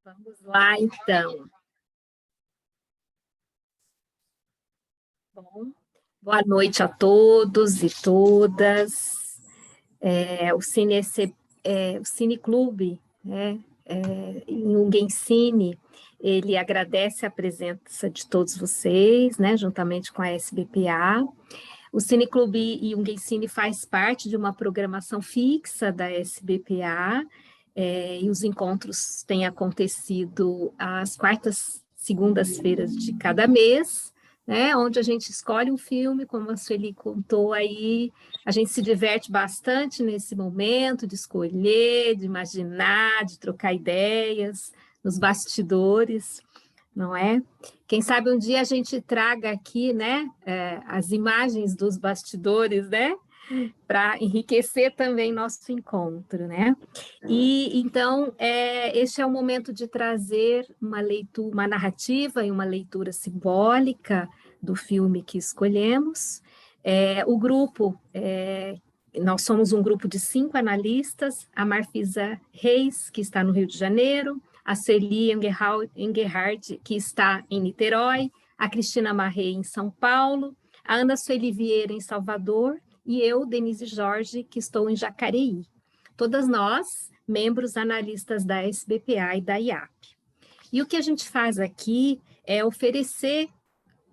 Vamos lá, então. Bom, boa noite a todos e todas. O Cine Clube, né, em Unguensine, ele agradece a presença de todos vocês, né, juntamente com a SBPA. O Cine Clube Unguensine faz parte de uma programação fixa da SBPA, e os encontros têm acontecido às quartas, segundas-feiras de cada mês, né, onde a gente escolhe um filme, como a Sueli contou aí, a gente se diverte bastante nesse momento de escolher, de imaginar, de trocar ideias nos bastidores, não é? Quem sabe um dia a gente traga aqui, né, as imagens dos bastidores, né, para enriquecer também nosso encontro, né? E então este é o momento de trazer uma leitura, uma narrativa e uma leitura simbólica do filme que escolhemos. O grupo, nós somos um grupo de 5 analistas: a Marfisa Reis, que está no Rio de Janeiro, a Celi Engerhard, que está em Niterói, a Cristina Marrei, em São Paulo, a Ana Sueli Vieira, em Salvador, e eu, Denise Jorge, que estou em Jacareí. Todas nós, membros analistas da SBPA e da IAP. E o que a gente faz aqui é oferecer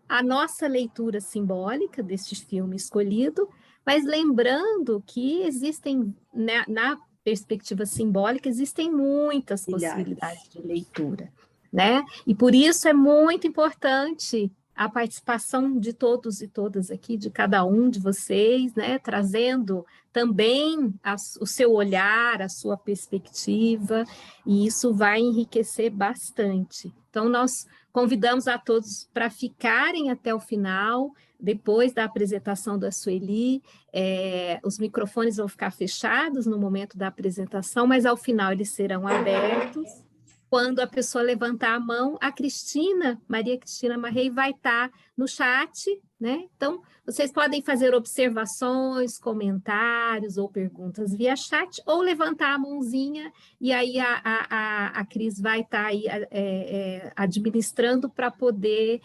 a nossa leitura simbólica deste filme escolhido, mas lembrando que existem, na perspectiva simbólica, existem muitas possibilidades de leitura, né? E por isso é muito importante a participação de todos e todas aqui, de cada um de vocês, né? Trazendo também o seu olhar, a sua perspectiva, e isso vai enriquecer bastante. Então, nós convidamos a todos para ficarem até o final, depois da apresentação da Sueli. Os microfones vão ficar fechados no momento da apresentação, mas ao final eles serão abertos. Quando a pessoa levantar a mão, a Maria Cristina Marrei, vai estar no chat, né? Então, vocês podem fazer observações, comentários ou perguntas via chat, ou levantar a mãozinha, e aí a Cris vai estar aí administrando para poder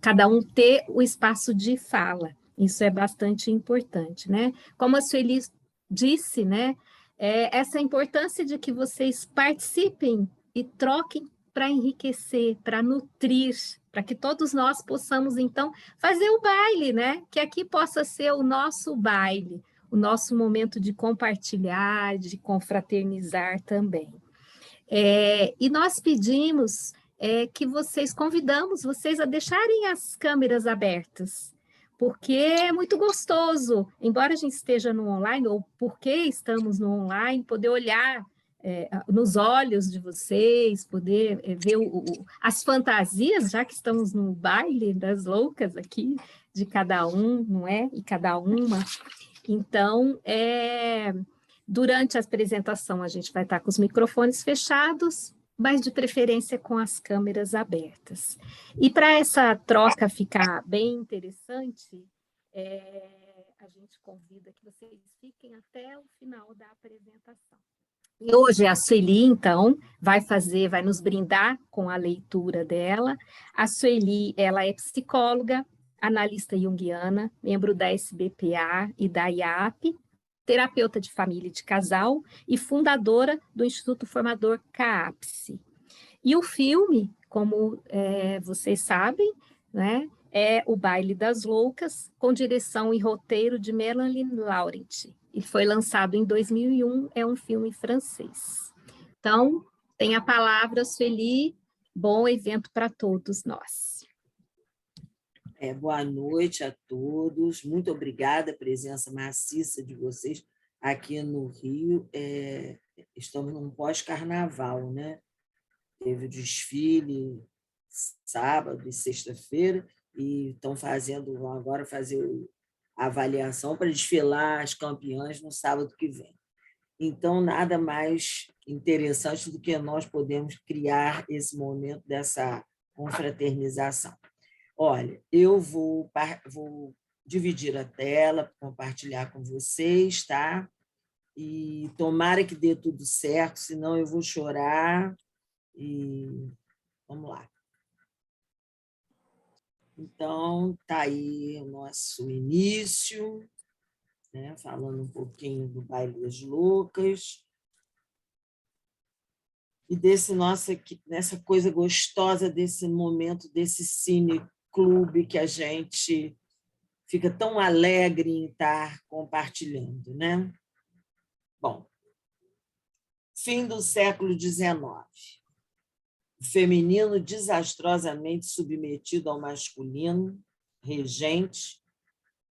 cada um ter o espaço de fala. Isso é bastante importante, né? Como a Sueli disse, né? Essa importância de que vocês participem e troquem para enriquecer, para nutrir, para que todos nós possamos, então, fazer o baile, né? Que aqui possa ser o nosso baile, o nosso momento de compartilhar, de confraternizar também. E nós pedimos que convidamos vocês a deixarem as câmeras abertas, porque é muito gostoso, embora a gente esteja no online, ou porque estamos no online, poder olhar nos olhos de vocês, poder ver as fantasias, já que estamos no baile das loucas aqui, de cada um, não é? E cada uma. Então, durante a apresentação, a gente vai estar com os microfones fechados, mas de preferência com as câmeras abertas. E para essa troca ficar bem interessante, a gente convida que vocês fiquem até o final da apresentação. E hoje a Sueli, então, vai nos brindar com a leitura dela. A Sueli, ela é psicóloga, analista junguiana, membro da SBPA e da IAP, terapeuta de família e de casal e fundadora do Instituto Formador CAPSE. E o filme, como vocês sabem, né, é O Baile das Loucas, com direção e roteiro de Mélanie Laurent. E foi lançado em 2001, é um filme francês. Então, tem a palavra, Sueli, bom evento para todos nós. Boa noite a todos, muito obrigada a presença maciça de vocês aqui no Rio. Estamos num pós-carnaval, né? Teve o desfile sábado e sexta-feira, e vão agora fazer a avaliação para desfilar as campeãs no sábado que vem. Então, nada mais interessante do que nós podemos criar esse momento dessa confraternização. Olha, eu vou dividir a tela, compartilhar com vocês, tá? E tomara que dê tudo certo, senão eu vou chorar E vamos lá. Então, está aí o nosso início, né? Falando um pouquinho do Baile das Loucas e nessa coisa gostosa desse momento, desse cine-clube que a gente fica tão alegre em estar compartilhando, né? Bom, fim do século XIX. O feminino desastrosamente submetido ao masculino, regente,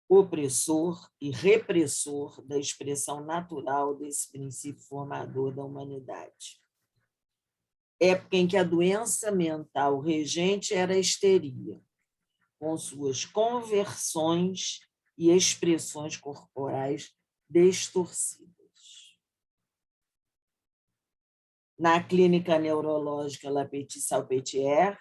opressor e repressor da expressão natural desse princípio formador da humanidade. Época em que a doença mental regente era a histeria, com suas conversões e expressões corporais distorcidas. Na clínica neurológica La Petite-Salpêtrière,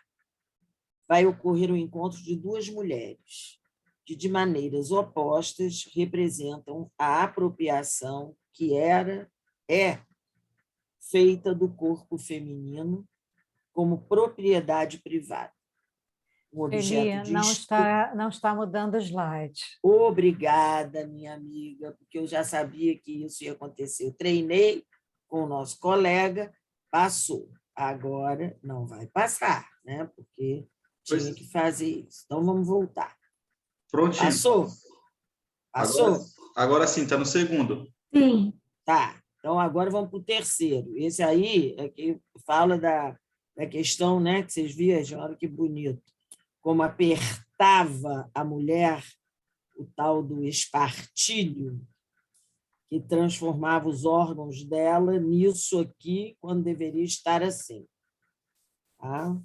vai ocorrer o encontro de duas mulheres, que, de maneiras opostas, representam a apropriação que é feita do corpo feminino como propriedade privada. Um objeto de não está mudando o slide. Obrigada, minha amiga, porque eu já sabia que isso ia acontecer. Eu treinei com o nosso colega, passou. Agora não vai passar, né? Porque tinha que fazer isso. Então, vamos voltar. Prontinho. Passou? Passou? Agora sim, está no segundo. Sim. Tá. Então, agora vamos para o terceiro. Esse aí é que fala da questão, né, que vocês viram, olha que bonito, como apertava a mulher o tal do espartilho, que transformava os órgãos dela nisso aqui, quando deveria estar assim. Tá?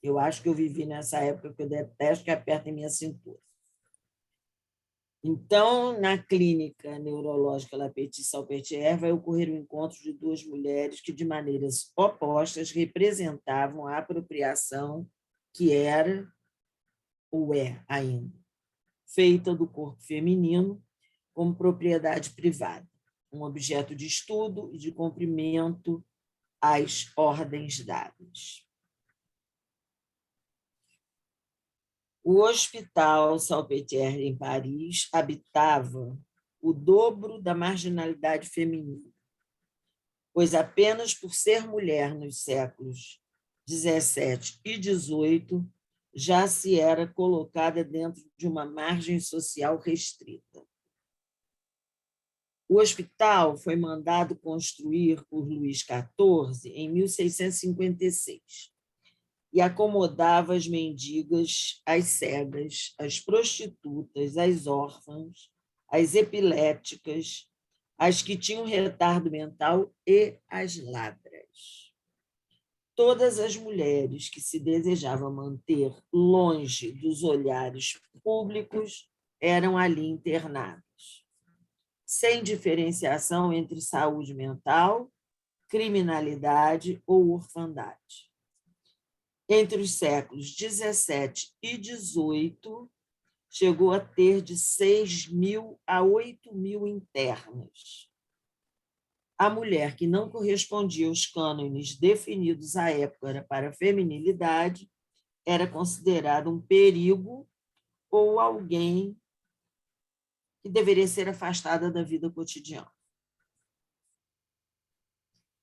Eu acho que eu vivi nessa época que eu detesto que apertem minha cintura. Então, na clínica neurológica La Petite-Salpêtrière, vai ocorrer o encontro de duas mulheres que, de maneiras opostas, representavam a apropriação que era, ou é ainda, feita do corpo feminino como propriedade privada, um objeto de estudo e de cumprimento às ordens dadas. O Hospital Salpêtrière, em Paris, habitava o dobro da marginalidade feminina, pois apenas por ser mulher nos séculos XVII e XVIII já se era colocada dentro de uma margem social restrita. O hospital foi mandado construir por Luís XIV em 1656 e acomodava as mendigas, as cegas, as prostitutas, as órfãs, as epiléticas, as que tinham retardo mental e as ladras. Todas as mulheres que se desejavam manter longe dos olhares públicos eram ali internadas, sem diferenciação entre saúde mental, criminalidade ou orfandade. Entre os séculos XVII e XVIII, chegou a ter de 6.000 a 8.000 internas. A mulher que não correspondia aos cânones definidos à época para a feminilidade era considerada um perigo ou alguém que deveria ser afastada da vida cotidiana.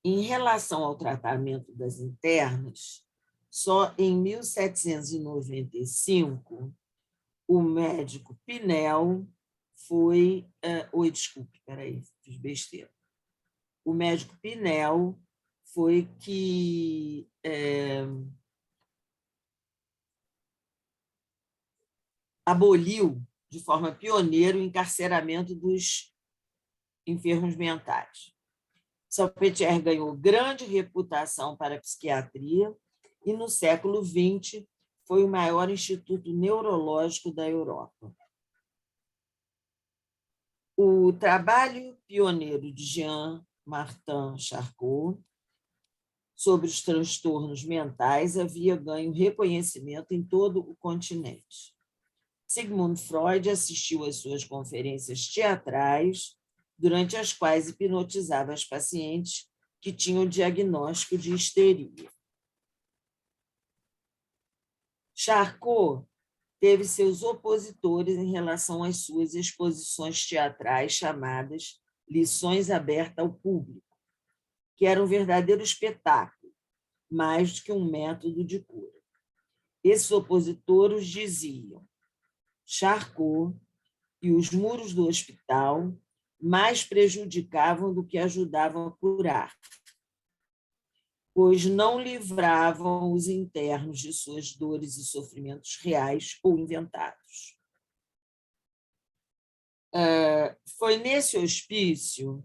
Em relação ao tratamento das internas, só em 1795, o médico Pinel foi... desculpe, peraí, fiz besteira. O médico Pinel foi que aboliu de forma pioneira o encarceramento dos enfermos mentais. Salpêtrière ganhou grande reputação para a psiquiatria e, no século XX, foi o maior instituto neurológico da Europa. O trabalho pioneiro de Jean-Martin Charcot sobre os transtornos mentais havia ganho reconhecimento em todo o continente. Sigmund Freud assistiu às suas conferências teatrais, durante as quais hipnotizava as pacientes que tinham diagnóstico de histeria. Charcot teve seus opositores em relação às suas exposições teatrais chamadas Lições Abertas ao Público, que era um verdadeiro espetáculo, mais do que um método de cura. Esses opositores diziam: Charcot e os muros do hospital mais prejudicavam do que ajudavam a curar, pois não livravam os internos de suas dores e sofrimentos reais ou inventados. Foi nesse hospício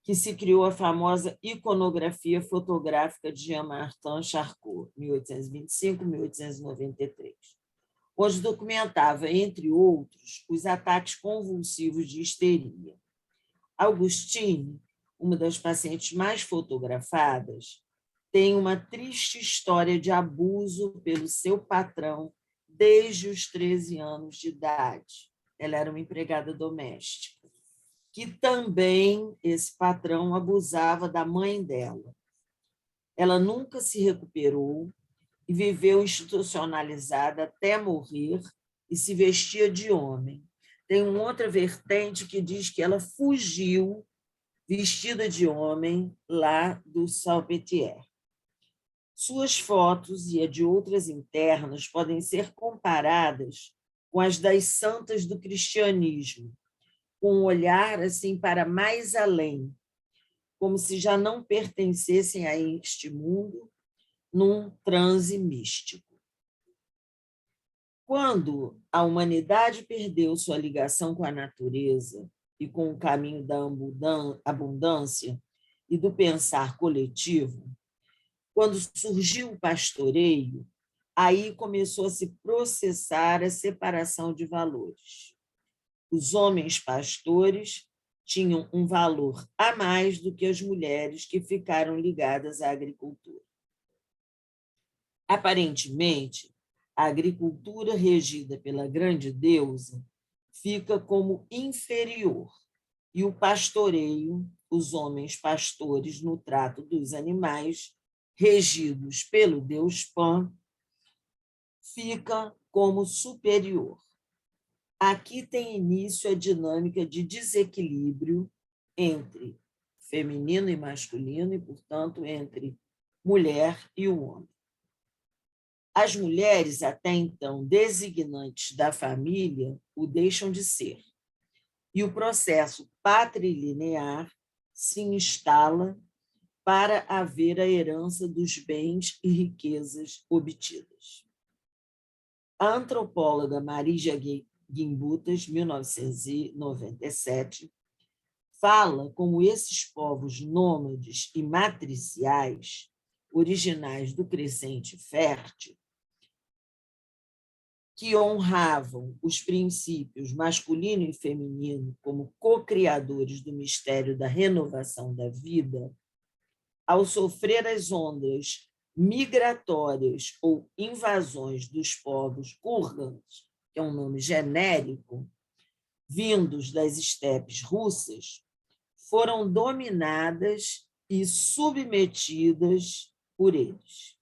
que se criou a famosa iconografia fotográfica de Jean-Martin Charcot, 1825-1893, onde documentava, entre outros, os ataques convulsivos de histeria. Augustine, uma das pacientes mais fotografadas, tem uma triste história de abuso pelo seu patrão desde os 13 anos de idade. Ela era uma empregada doméstica, que também esse patrão abusava da mãe dela. Ela nunca se recuperou e viveu institucionalizada até morrer e se vestia de homem. Tem uma outra vertente que diz que ela fugiu vestida de homem lá do Salpêtrière. Suas fotos e a de outras internas podem ser comparadas com as das santas do cristianismo, com um olhar assim para mais além, como se já não pertencessem a este mundo, num transe místico. Quando a humanidade perdeu sua ligação com a natureza e com o caminho da abundância e do pensar coletivo, quando surgiu o pastoreio, aí começou a se processar a separação de valores. Os homens pastores tinham um valor a mais do que as mulheres que ficaram ligadas à agricultura. Aparentemente, a agricultura regida pela grande deusa fica como inferior e o pastoreio, os homens pastores no trato dos animais, regidos pelo deus Pan, fica como superior. Aqui tem início a dinâmica de desequilíbrio entre feminino e masculino e, portanto, entre mulher e o homem. As mulheres, até então designantes da família, o deixam de ser. E o processo patrilinear se instala para haver a herança dos bens e riquezas obtidas. A antropóloga Marija Gimbutas, 1997, fala como esses povos nômades e matriciais, originais do crescente fértil, que honravam os princípios masculino e feminino como co-criadores do mistério da renovação da vida, ao sofrer as ondas migratórias ou invasões dos povos kurgans, que é um nome genérico, vindos das estepes russas, foram dominadas e submetidas por eles.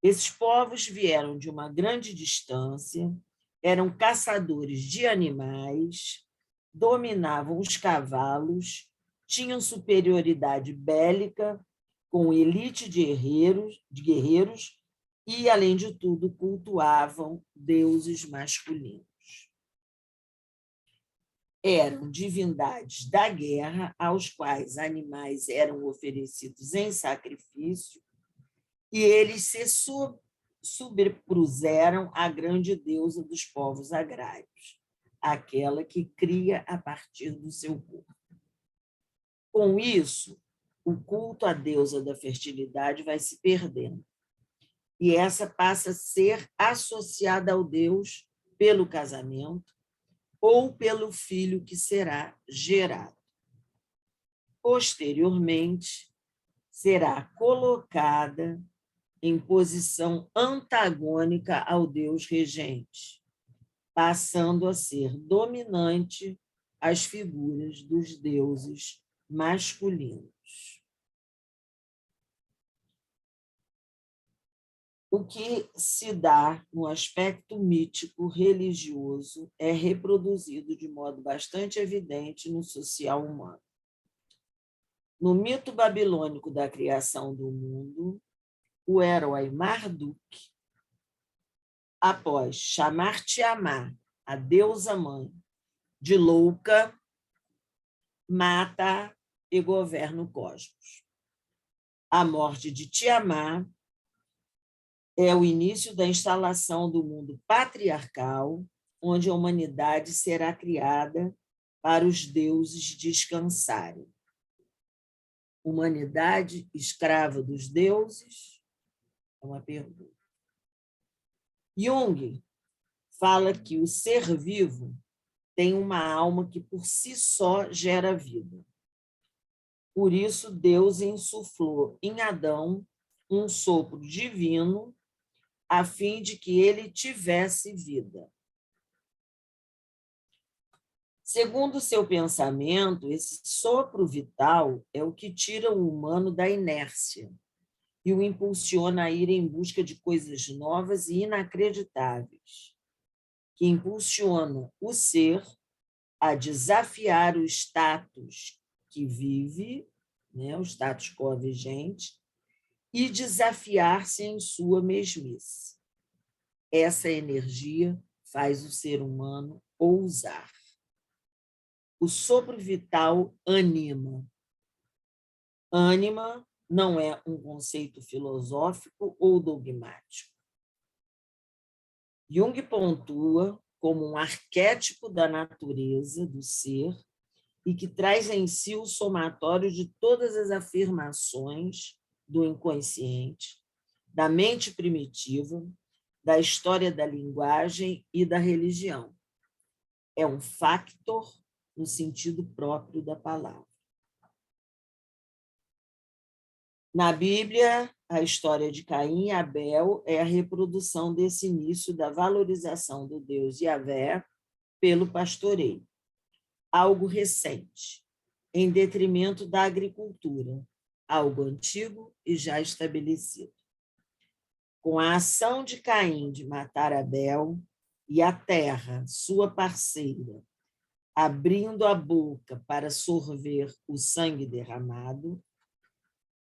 Esses povos vieram de uma grande distância, eram caçadores de animais, dominavam os cavalos, tinham superioridade bélica, com elite de guerreiros e, além de tudo, cultuavam deuses masculinos. Eram divindades da guerra, aos quais animais eram oferecidos em sacrifício, e eles se sobrepuseram à grande deusa dos povos agrários, aquela que cria a partir do seu corpo. Com isso, o culto à deusa da fertilidade vai se perdendo, e essa passa a ser associada ao Deus pelo casamento ou pelo filho que será gerado. Posteriormente, será colocada em posição antagônica ao Deus regente, passando a ser dominante as figuras dos deuses masculinos. O que se dá no aspecto mítico religioso é reproduzido de modo bastante evidente no social humano. No mito babilônico da criação do mundo, o herói Marduk, após chamar Tiamat, a deusa-mãe, de louca, mata e governa o cosmos. A morte de Tiamat é o início da instalação do mundo patriarcal, onde a humanidade será criada para os deuses descansarem. Humanidade escrava dos deuses? É uma pergunta. Jung fala que o ser vivo tem uma alma que por si só gera vida. Por isso, Deus insuflou em Adão um sopro divino a fim de que ele tivesse vida. Segundo seu pensamento, esse sopro vital é o que tira o humano da inércia e o impulsiona a ir em busca de coisas novas e inacreditáveis, que impulsiona o ser a desafiar o status que vive, né, o status quo vigente, e desafiar-se em sua mesmice. Essa energia faz o ser humano ousar. O sopro vital anima. Ânima não é um conceito filosófico ou dogmático. Jung pontua como um arquétipo da natureza do ser e que traz em si o somatório de todas as afirmações do inconsciente, da mente primitiva, da história da linguagem e da religião. É um factor no sentido próprio da palavra. Na Bíblia, a história de Caim e Abel é a reprodução desse início da valorização do Deus Yahvé pelo pastoreio, algo recente, em detrimento da agricultura, algo antigo e já estabelecido. Com a ação de Caim de matar Abel e a terra, sua parceira, abrindo a boca para sorver o sangue derramado,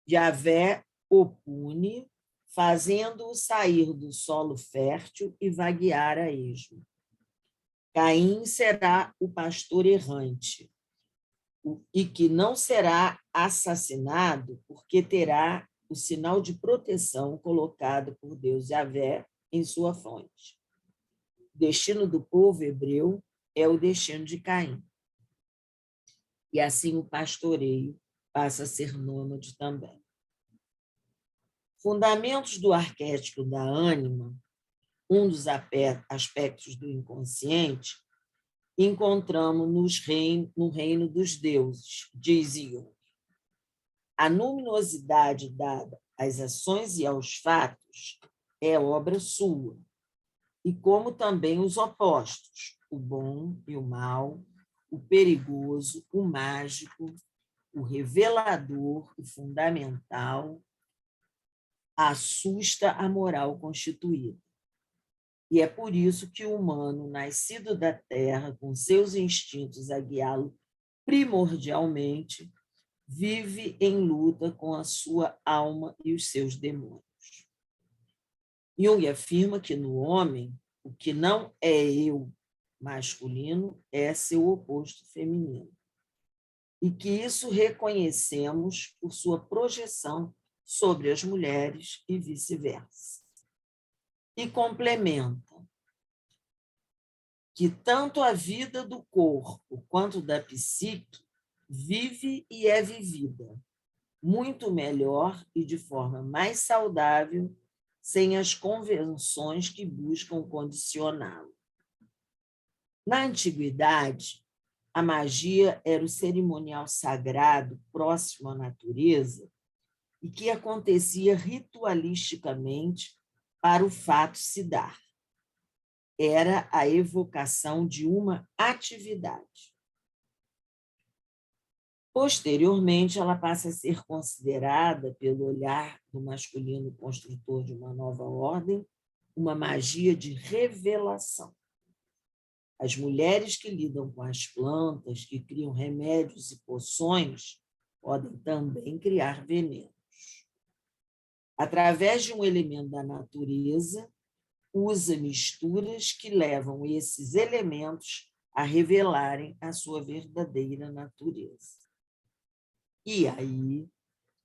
Yahvé o pune, fazendo-o sair do solo fértil e vaguear a esmo. Caim será o pastor errante, e que não será assassinado porque terá o sinal de proteção colocado por Deus Yahvé em sua fonte. O destino do povo hebreu é o destino de Caim. E assim o pastoreio passa a ser nômade também. Fundamentos do arquétipo da ânima, um dos aspectos do inconsciente, encontramos no reino dos deuses, diz Jung. A luminosidade dada às ações e aos fatos é obra sua, e como também os opostos, o bom e o mal, o perigoso, o mágico, o revelador, o fundamental, assusta a moral constituída. E é por isso que o humano, nascido da terra, com seus instintos a guiá-lo primordialmente, vive em luta com a sua alma e os seus demônios. Jung afirma que no homem, o que não é eu masculino é seu oposto feminino, e que isso reconhecemos por sua projeção sobre as mulheres e vice-versa. E complementa que tanto a vida do corpo quanto da psique vive e é vivida, muito melhor e de forma mais saudável, sem as convenções que buscam condicioná-lo. Na antiguidade, a magia era o cerimonial sagrado próximo à natureza e que acontecia ritualisticamente para o fato se dar. Era a evocação de uma atividade. Posteriormente, ela passa a ser considerada, pelo olhar do masculino construtor de uma nova ordem, uma magia de revelação. As mulheres que lidam com as plantas, que criam remédios e poções, podem também criar venenos. Através de um elemento da natureza, usa misturas que levam esses elementos a revelarem a sua verdadeira natureza. E aí,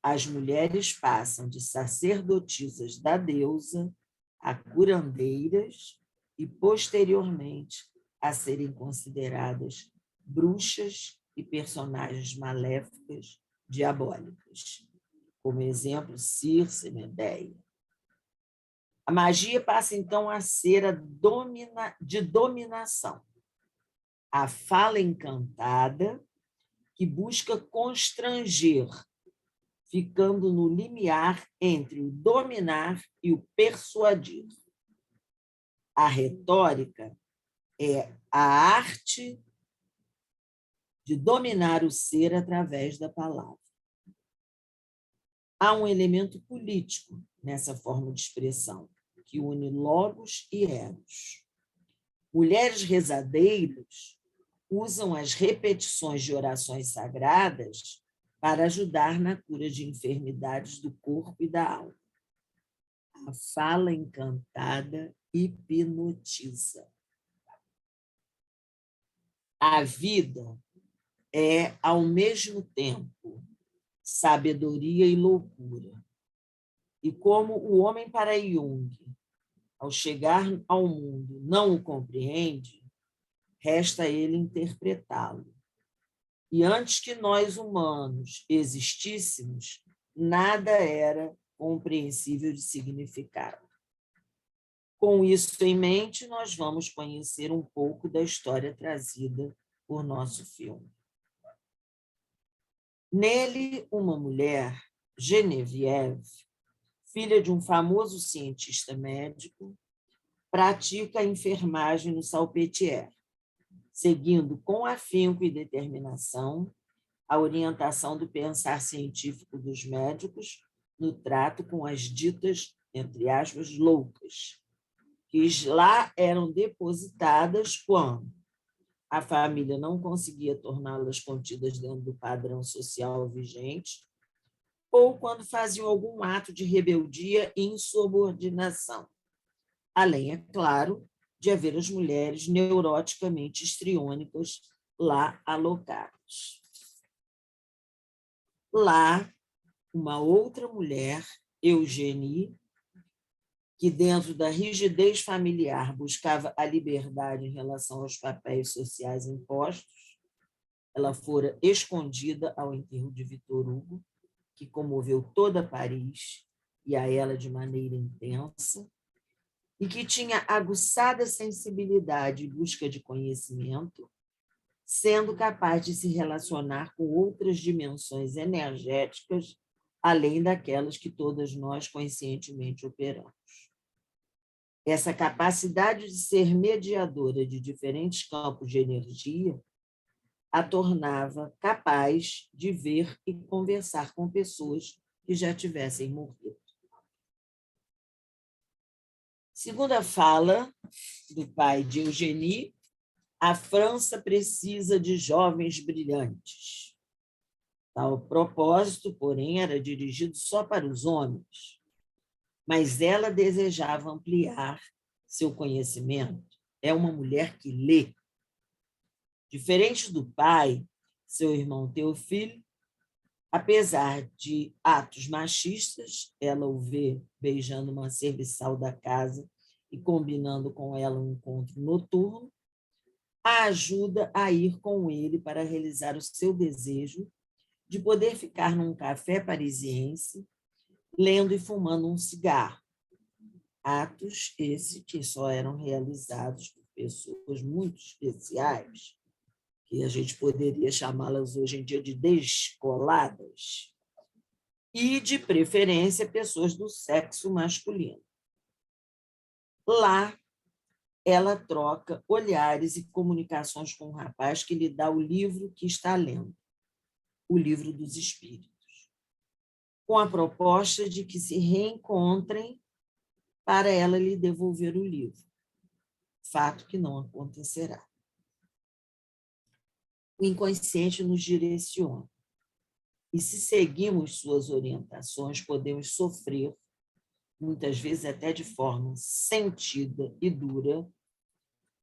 as mulheres passam de sacerdotisas da deusa a curandeiras e, posteriormente, a serem consideradas bruxas e personagens maléficas diabólicas. Como exemplo, Circe e Medeia. A magia passa, então, a ser de dominação. A fala encantada que busca constranger, ficando no limiar entre o dominar e o persuadir. A retórica é a arte de dominar o ser através da palavra. Há um elemento político nessa forma de expressão, que une logos e eros. Mulheres rezadeiras usam as repetições de orações sagradas para ajudar na cura de enfermidades do corpo e da alma. A fala encantada hipnotiza. A vida é, ao mesmo tempo, sabedoria e loucura. E como o homem para Jung, ao chegar ao mundo, não o compreende, resta a ele interpretá-lo. E antes que nós, humanos, existíssemos, nada era compreensível de significado. Com isso em mente, nós vamos conhecer um pouco da história trazida por nosso filme. Nele, uma mulher, Geneviève, filha de um famoso cientista médico, pratica a enfermagem no Salpêtrière, seguindo com afinco e determinação a orientação do pensar científico dos médicos no trato com as ditas, entre aspas, loucas, que lá eram depositadas quando a família não conseguia torná-las contidas dentro do padrão social vigente, ou quando faziam algum ato de rebeldia e insubordinação. Além, é claro, de haver as mulheres neuroticamente histriônicas lá alocadas. Lá, uma outra mulher, Eugénie, que dentro da rigidez familiar buscava a liberdade em relação aos papéis sociais impostos, ela fora escondida ao enterro de Victor Hugo, que comoveu toda Paris, e a ela de maneira intensa, e que tinha aguçada sensibilidade e busca de conhecimento, sendo capaz de se relacionar com outras dimensões energéticas, além daquelas que todas nós conscientemente operamos. Essa capacidade de ser mediadora de diferentes campos de energia a tornava capaz de ver e conversar com pessoas que já tivessem morrido. Segundo a fala do pai de Eugénie, a França precisa de jovens brilhantes. Tal propósito, porém, era dirigido só para os homens, mas ela desejava ampliar seu conhecimento. É uma mulher que lê. Diferente do pai, seu irmão Théophile, apesar de atos machistas, ela o vê beijando uma serviçal da casa e combinando com ela um encontro noturno, a ajuda a ir com ele para realizar o seu desejo de poder ficar num café parisiense, lendo e fumando um cigarro. Atos esses que só eram realizados por pessoas muito especiais, que a gente poderia chamá-las hoje em dia de descoladas, e, de preferência, pessoas do sexo masculino. Lá, ela troca olhares e comunicações com o rapaz que lhe dá o livro que está lendo. o Livro dos Espíritos, com a proposta de que se reencontrem para ela lhe devolver o livro, fato que não acontecerá. O inconsciente nos direciona, e se seguimos suas orientações, podemos sofrer, muitas vezes até de forma sentida e dura,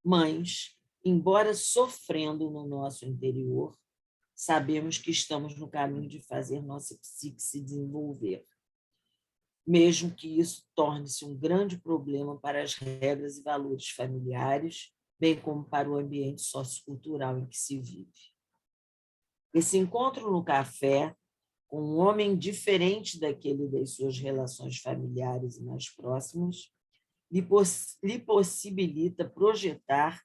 mas, embora sofrendo no nosso interior, sabemos que estamos no caminho de fazer nossa psique se desenvolver, mesmo que isso torne-se um grande problema para as regras e valores familiares, bem como para o ambiente sociocultural em que se vive. Esse encontro no café, com um homem diferente daquele das suas relações familiares e mais próximas, lhe possibilita projetar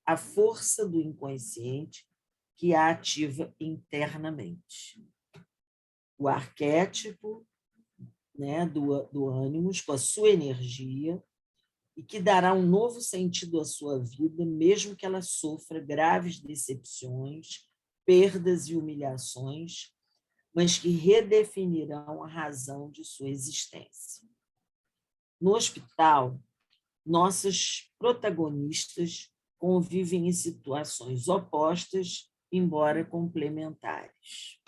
a força do inconsciente que a ativa internamente. O arquétipo, né, do ânimos, com a sua energia, e que dará um novo sentido à sua vida, mesmo que ela sofra graves decepções, perdas e humilhações, mas que redefinirão a razão de sua existência. No hospital, nossas protagonistas convivem em situações opostas, embora complementares.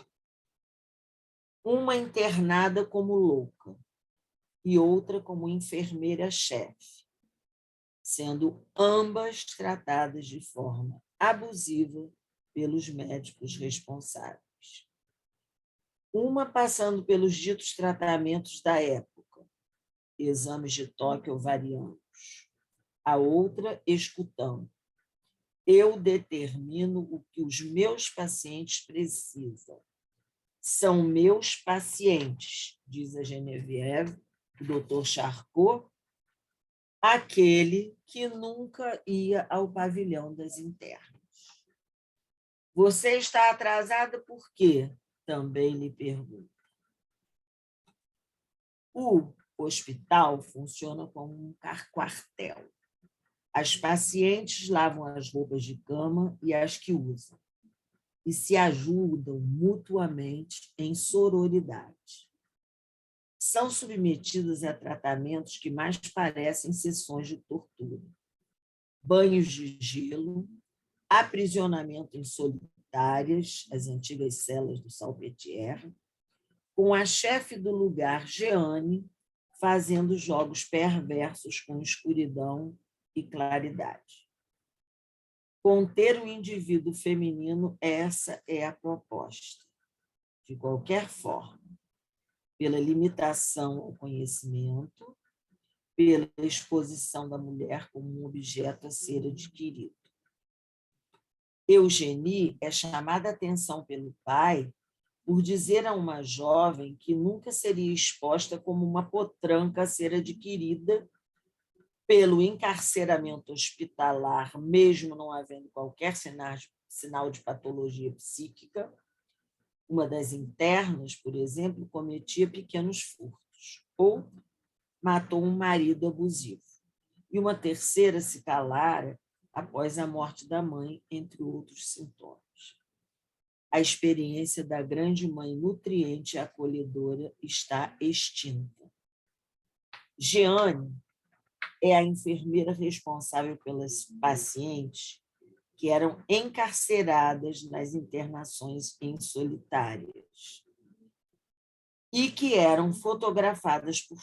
Uma internada como louca e outra como enfermeira-chefe, sendo ambas tratadas de forma abusiva pelos médicos responsáveis. Uma passando pelos ditos tratamentos da época, exames de toque ovarianos, a outra escutando. Eu determino o que os meus pacientes precisam. São meus pacientes, diz a Geneviève, o doutor Charcot, aquele que nunca ia ao pavilhão das internas. Você está atrasada por quê? Também lhe pergunto. O hospital funciona como um quartel. As pacientes lavam as roupas de cama e as que usam, e se ajudam mutuamente em sororidade. São submetidas a tratamentos que mais parecem sessões de tortura. Banhos de gelo, aprisionamento em solitárias, as antigas celas do Salpêtrière, com a chefe do lugar, Jeanne, fazendo jogos perversos com escuridão e claridade. Conter o indivíduo feminino, essa é a proposta. De qualquer forma, pela limitação ao conhecimento, pela exposição da mulher como um objeto a ser adquirido. Eugenie é chamada a atenção pelo pai por dizer a uma jovem que nunca seria exposta como uma potranca a ser adquirida pelo encarceramento hospitalar, mesmo não havendo qualquer sinal de patologia psíquica. Uma das internas, por exemplo, cometia pequenos furtos ou matou um marido abusivo. E uma terceira se calara após a morte da mãe, entre outros sintomas. A experiência da grande mãe nutriente e acolhedora está extinta. Jeanne é a enfermeira responsável pelas pacientes que eram encarceradas nas internações em solitárias e que eram fotografadas por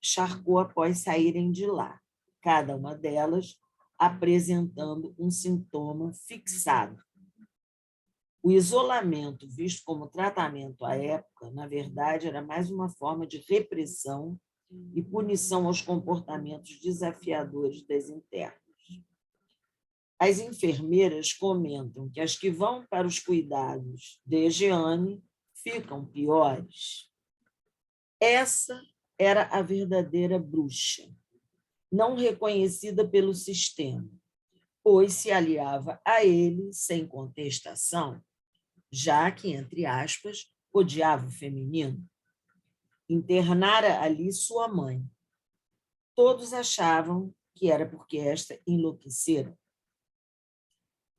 Charcot após saírem de lá, cada uma delas apresentando um sintoma fixado. O isolamento, visto como tratamento à época, na verdade, era mais uma forma de repressão e punição aos comportamentos desafiadores das internas. As enfermeiras comentam que as que vão para os cuidados de Jeanne ficam piores. Essa era a verdadeira bruxa, não reconhecida pelo sistema, pois se aliava a ele sem contestação, já que, entre aspas, odiava o feminino. Internara ali sua mãe. Todos achavam que era porque esta enlouquecera,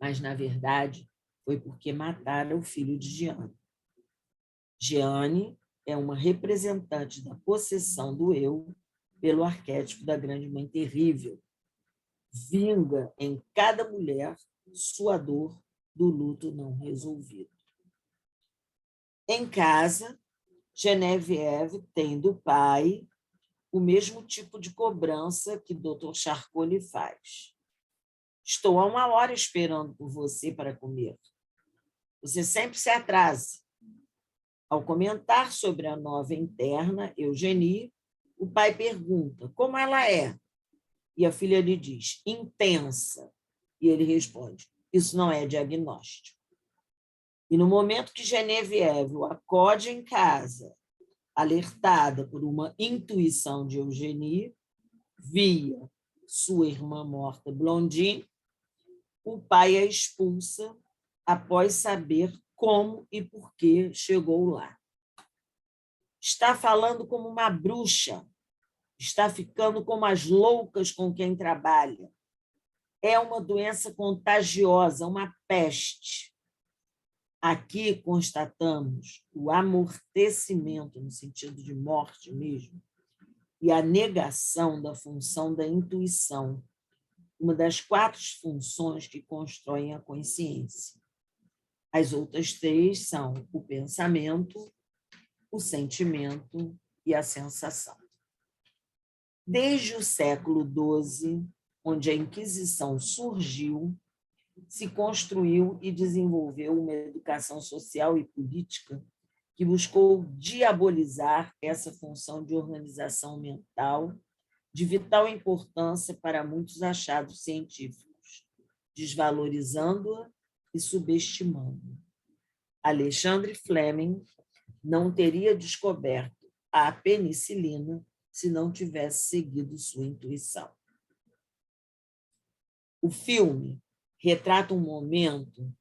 mas, na verdade, foi porque matara o filho de Jeanne. Jeanne é uma representante da possessão do eu pelo arquétipo da grande mãe terrível. Vinga em cada mulher sua dor do luto não resolvido. Em casa, Geneviève tem do pai o mesmo tipo de cobrança que Dr. Charcot lhe faz. Estou há 1 hora esperando por você para comer. Você sempre se atrasa. Ao comentar sobre a nova interna, Eugenie, o pai pergunta como ela é. E a filha lhe diz, intensa. E ele responde, isso não é diagnóstico. E no momento que Geneviève o acode em casa, alertada por uma intuição de Eugenie, via sua irmã morta, Blondine, o pai a expulsa após saber como e por que chegou lá. Está falando como uma bruxa, está ficando como as loucas com quem trabalha. É uma doença contagiosa, uma peste. Aqui constatamos o amortecimento, no sentido de morte mesmo, e a negação da função da intuição, uma das 4 funções que constroem a consciência. As outras 3 são o pensamento, o sentimento e a sensação. Desde o século XII, onde a Inquisição surgiu, se construiu e desenvolveu uma educação social e política que buscou diabolizar essa função de organização mental de vital importância para muitos achados científicos, desvalorizando-a e subestimando. Alexandre Fleming não teria descoberto a penicilina se não tivesse seguido sua intuição. O filme retrata um momento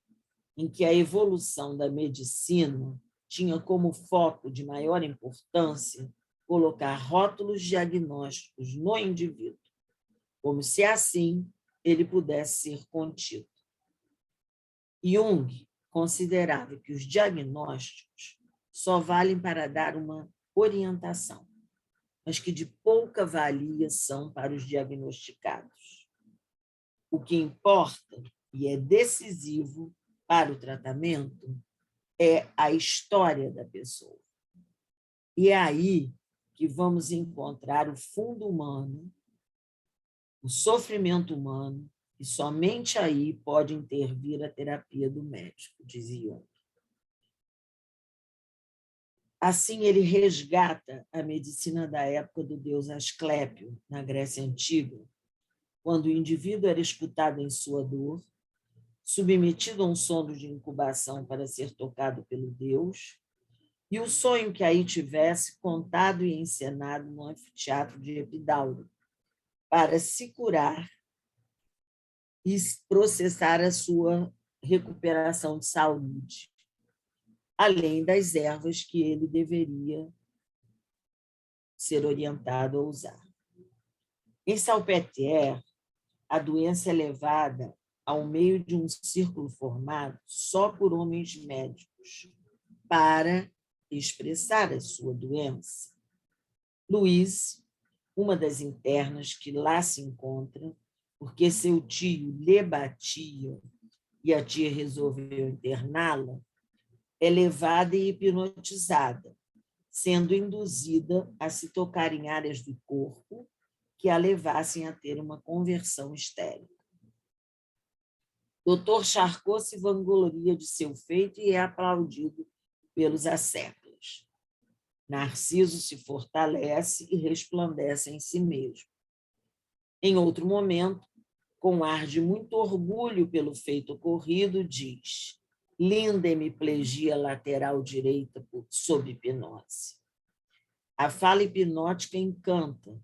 em que a evolução da medicina tinha como foco de maior importância colocar rótulos diagnósticos no indivíduo, como se assim ele pudesse ser contido. Jung considerava que os diagnósticos só valem para dar uma orientação, mas que de pouca valia são para os diagnosticados. O que importa e é decisivo para o tratamento é a história da pessoa. E é aí que vamos encontrar o fundo humano, o sofrimento humano, e somente aí pode intervir a terapia do médico, dizia Jung. Assim, ele resgata a medicina da época do deus Asclépio, na Grécia Antiga, quando o indivíduo era escutado em sua dor, submetido a um sono de incubação para ser tocado pelo deus, e o sonho que aí tivesse contado e encenado no anfiteatro de Epidauro, para se curar e processar a sua recuperação de saúde, além das ervas que ele deveria ser orientado a usar. Em Salpêtrière, a doença é levada ao meio de um círculo formado só por homens médicos para expressar a sua doença. Louise, uma das internas que lá se encontra, porque seu tio lhe batia e a tia resolveu interná-la, é levada e hipnotizada, sendo induzida a se tocar em áreas do corpo que a levassem a ter uma conversão histérica. Dr. Charcot se vangloria de seu feito e é aplaudido pelos asséculos. Narciso se fortalece e resplandece em si mesmo. Em outro momento, com ar de muito orgulho pelo feito ocorrido, diz: linda hemiplegia lateral direita sob hipnose. A fala hipnótica encanta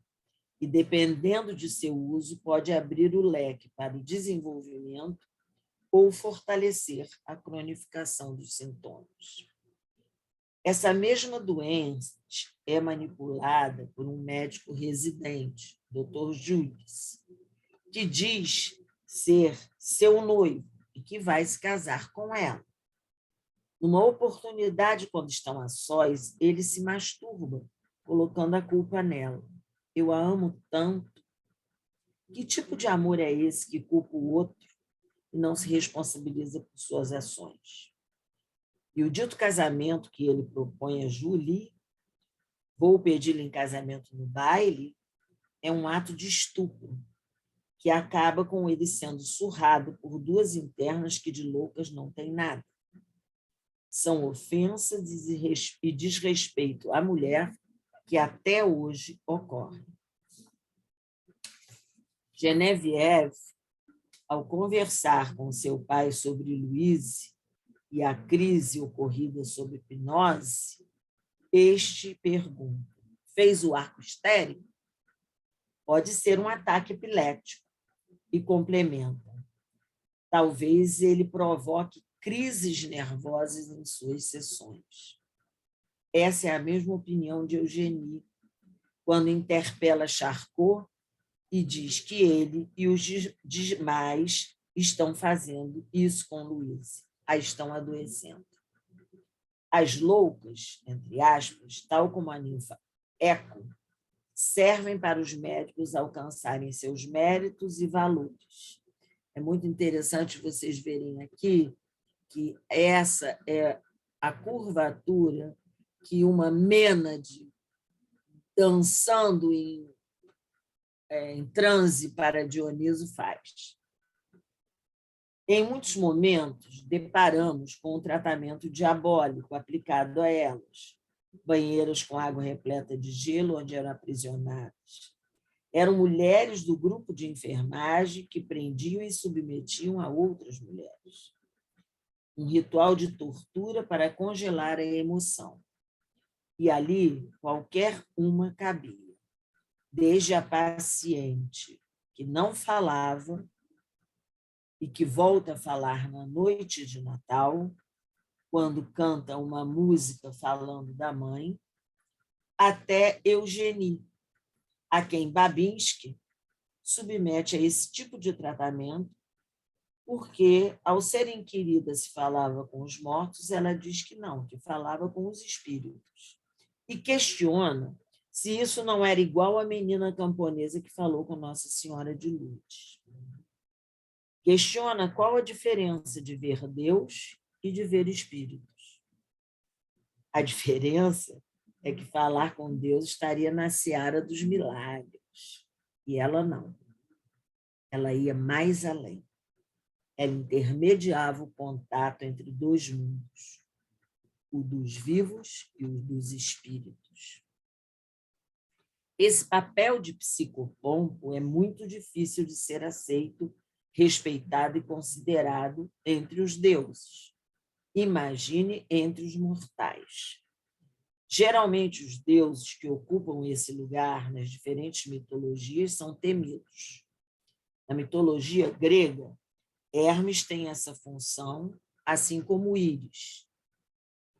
e, dependendo de seu uso, pode abrir o leque para o desenvolvimento ou fortalecer a cronificação dos sintomas. Essa mesma doença é manipulada por um médico residente, Dr. Jules, que diz ser seu noivo e que vai se casar com ela. Numa oportunidade, quando estão a sós, ele se masturba, colocando a culpa nela. Eu a amo tanto. Que tipo de amor é esse que culpa o outro e não se responsabiliza por suas ações? E o dito casamento que ele propõe a Julie, vou pedi-lo em casamento no baile, é um ato de estupro, que acaba com ele sendo surrado por duas internas que de loucas não têm nada. São ofensas e desrespeito à mulher que até hoje ocorrem. Geneviève, ao conversar com seu pai sobre Louise e a crise ocorrida sob hipnose, este pergunta: fez o arco histérico? Pode ser um ataque epilético. E complementa: talvez ele provoque crises nervosas em suas sessões. Essa é a mesma opinião de Eugénie, quando interpela Charcot e diz que ele e os demais estão fazendo isso com Louise, a estão adoecendo. As loucas, entre aspas, tal como a ninfa Eco, servem para os médicos alcançarem seus méritos e valores. É muito interessante vocês verem aqui que essa é a curvatura que uma Mênade, dançando em transe para Dioniso, faz. Em muitos momentos, deparamos com um tratamento diabólico aplicado a elas. Banheiras com água repleta de gelo, onde eram aprisionadas. Eram mulheres do grupo de enfermagem que prendiam e submetiam a outras mulheres. Um ritual de tortura para congelar a emoção. E ali, qualquer uma cabia. Desde a paciente que não falava e que volta a falar na noite de Natal, quando canta uma música falando da mãe, até Eugénie, a quem Babinski submete a esse tipo de tratamento, porque, ao ser inquirida se falava com os mortos, ela diz que não, que falava com os espíritos. E questiona se isso não era igual à menina camponesa que falou com Nossa Senhora de Lourdes. Questiona qual a diferença de ver Deus e de ver espíritos. A diferença é que falar com Deus estaria na seara dos milagres, e ela não. Ela ia mais além. Ela intermediava o contato entre dois mundos, o dos vivos e o dos espíritos. Esse papel de psicopompo é muito difícil de ser aceito, respeitado e considerado entre os deuses. Imagine entre os mortais. Geralmente, os deuses que ocupam esse lugar nas diferentes mitologias são temidos. Na mitologia grega, Hermes tem essa função, assim como Íris.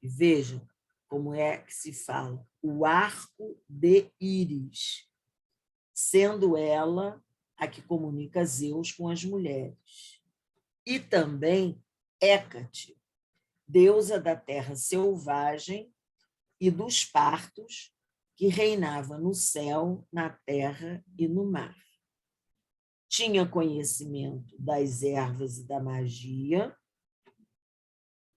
E vejam como é que se fala, o arco de Íris, sendo ela a que comunica Zeus com as mulheres. E também Hécate, deusa da terra selvagem e dos partos, que reinava no céu, na terra e no mar. Tinha conhecimento das ervas e da magia,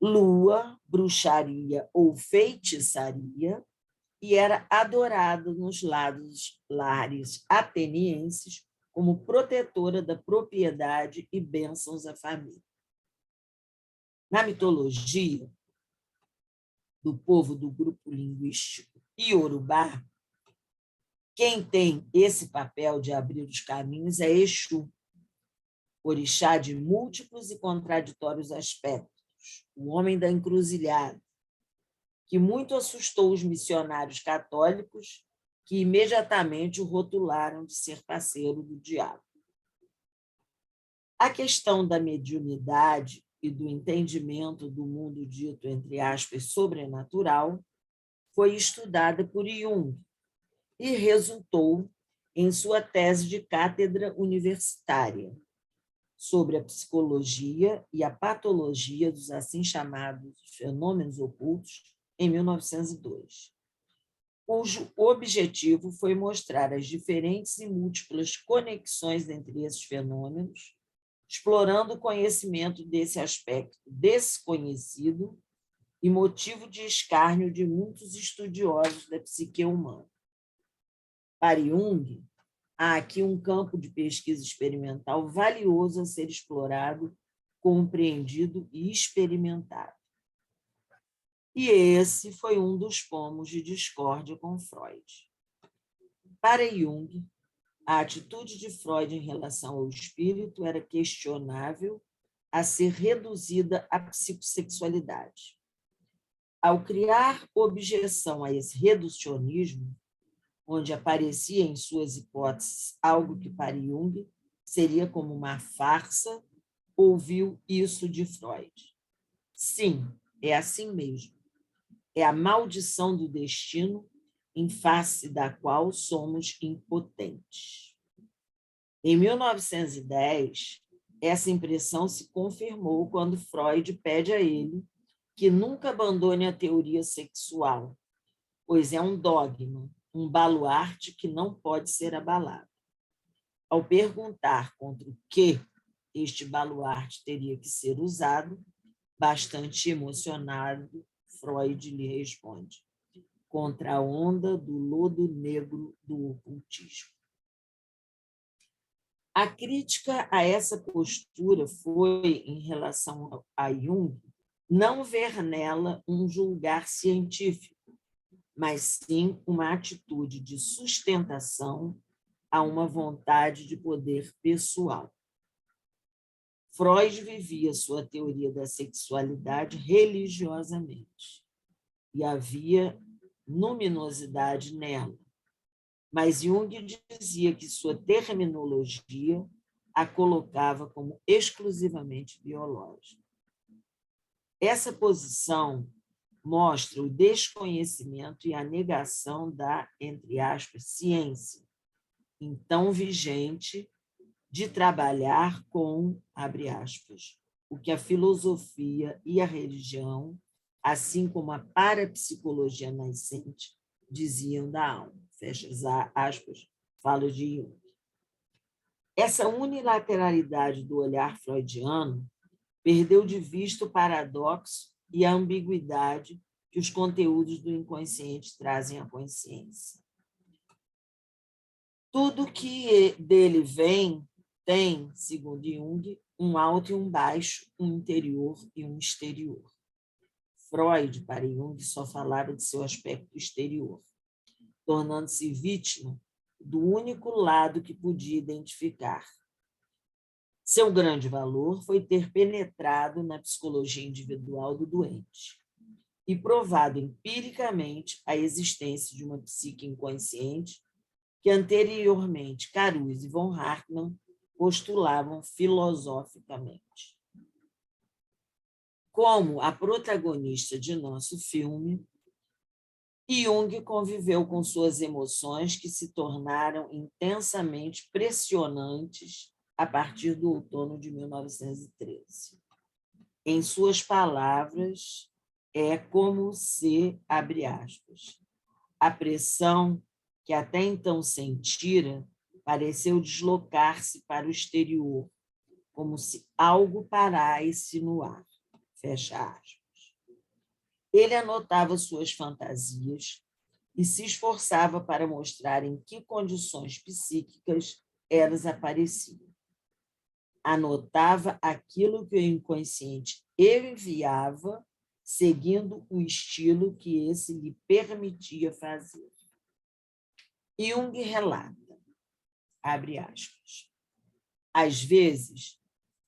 lua, bruxaria ou feitiçaria, e era adorada nos lares atenienses como protetora da propriedade e bênçãos à família. Na mitologia do povo do grupo linguístico Iorubá, quem tem esse papel de abrir os caminhos é Exu, orixá de múltiplos e contraditórios aspectos, o homem da encruzilhada, que muito assustou os missionários católicos, que imediatamente o rotularam de ser parceiro do diabo. A questão da mediunidade e do entendimento do mundo dito, entre aspas, sobrenatural, foi estudada por Jung e resultou em sua tese de cátedra universitária, sobre a psicologia e a patologia dos assim chamados fenômenos ocultos, em 1902, cujo objetivo foi mostrar as diferentes e múltiplas conexões entre esses fenômenos, explorando o conhecimento desse aspecto desconhecido e motivo de escárnio de muitos estudiosos da psique humana. Para Jung, há aqui um campo de pesquisa experimental valioso a ser explorado, compreendido e experimentado. E esse foi um dos pomos de discórdia com Freud. Para Jung, a atitude de Freud em relação ao espírito era questionável a ser reduzida à psicossexualidade. Ao criar objeção a esse reducionismo, onde aparecia em suas hipóteses algo que para Jung seria como uma farsa, ouviu isso de Freud. Sim, é assim mesmo. É a maldição do destino em face da qual somos impotentes. Em 1910, essa impressão se confirmou quando Freud pede a ele que nunca abandone a teoria sexual, pois é um dogma, um baluarte que não pode ser abalado. Ao perguntar contra o que este baluarte teria que ser usado, bastante emocionado, Freud lhe responde: contra a onda do lodo negro do ocultismo. A crítica a essa postura foi, em relação a Jung, não ver nela um julgar científico, mas sim uma atitude de sustentação a uma vontade de poder pessoal. Freud vivia sua teoria da sexualidade religiosamente, e havia luminosidade nela, mas Jung dizia que sua terminologia a colocava como exclusivamente biológica. Essa posição mostra o desconhecimento e a negação da, entre aspas, ciência, então vigente, de trabalhar com, abre aspas, o que a filosofia e a religião, assim como a parapsicologia nascente, diziam da alma. Fecha aspas, fala de Jung. Essa unilateralidade do olhar freudiano perdeu de vista o paradoxo e a ambiguidade que os conteúdos do inconsciente trazem à consciência. Tudo que dele vem tem, segundo Jung, um alto e um baixo, um interior e um exterior. Freud, para Jung, só falava de seu aspecto exterior, tornando-se vítima do único lado que podia identificar. Seu grande valor foi ter penetrado na psicologia individual do doente e provado empiricamente a existência de uma psique inconsciente que anteriormente Caruso e von Hartmann postulavam filosoficamente. Como a protagonista de nosso filme, Jung conviveu com suas emoções que se tornaram intensamente pressionantes a partir do outono de 1913. Em suas palavras, é como se, abre aspas, a pressão que até então sentira pareceu deslocar-se para o exterior, como se algo parasse no ar. Fecha aspas. Ele anotava suas fantasias e se esforçava para mostrar em que condições psíquicas elas apareciam. Anotava aquilo que o inconsciente enviava, seguindo o estilo que esse lhe permitia fazer. Jung relata, abre aspas, às vezes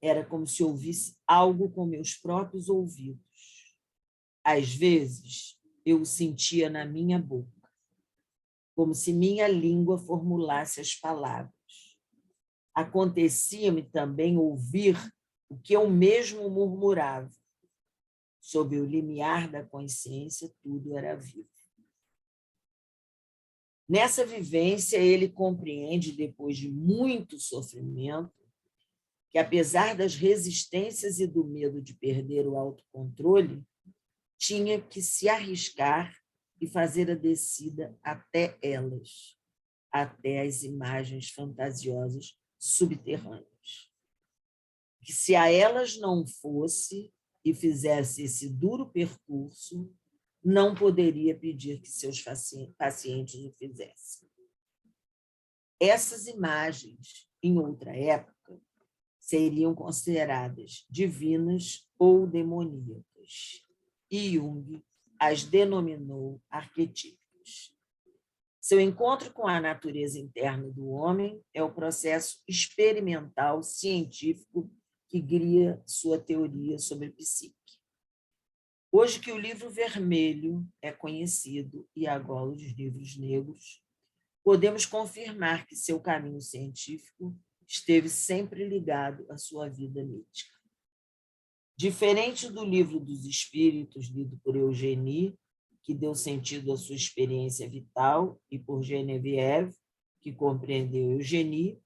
era como se ouvisse algo com meus próprios ouvidos. Às vezes eu o sentia na minha boca, como se minha língua formulasse as palavras. Acontecia-me também ouvir o que eu mesmo murmurava. Sob o limiar da consciência, tudo era vivo. Nessa vivência, ele compreende, depois de muito sofrimento, que, apesar das resistências e do medo de perder o autocontrole, tinha que se arriscar e fazer a descida até elas, até as imagens fantasiosas subterrâneas. Que se a elas não fosse e fizesse esse duro percurso, não poderia pedir que seus pacientes o fizessem. Essas imagens, em outra época, seriam consideradas divinas ou demoníacas, e Jung as denominou arquetípicas. Seu encontro com a natureza interna do homem é o processo experimental científico que guia sua teoria sobre a psique. Hoje que o livro vermelho é conhecido e agora os livros negros, podemos confirmar que seu caminho científico esteve sempre ligado à sua vida mítica. Diferente do livro dos Espíritos, lido por Eugenie, que deu sentido à sua experiência vital, e por Geneviève, que compreendeu Eugenie,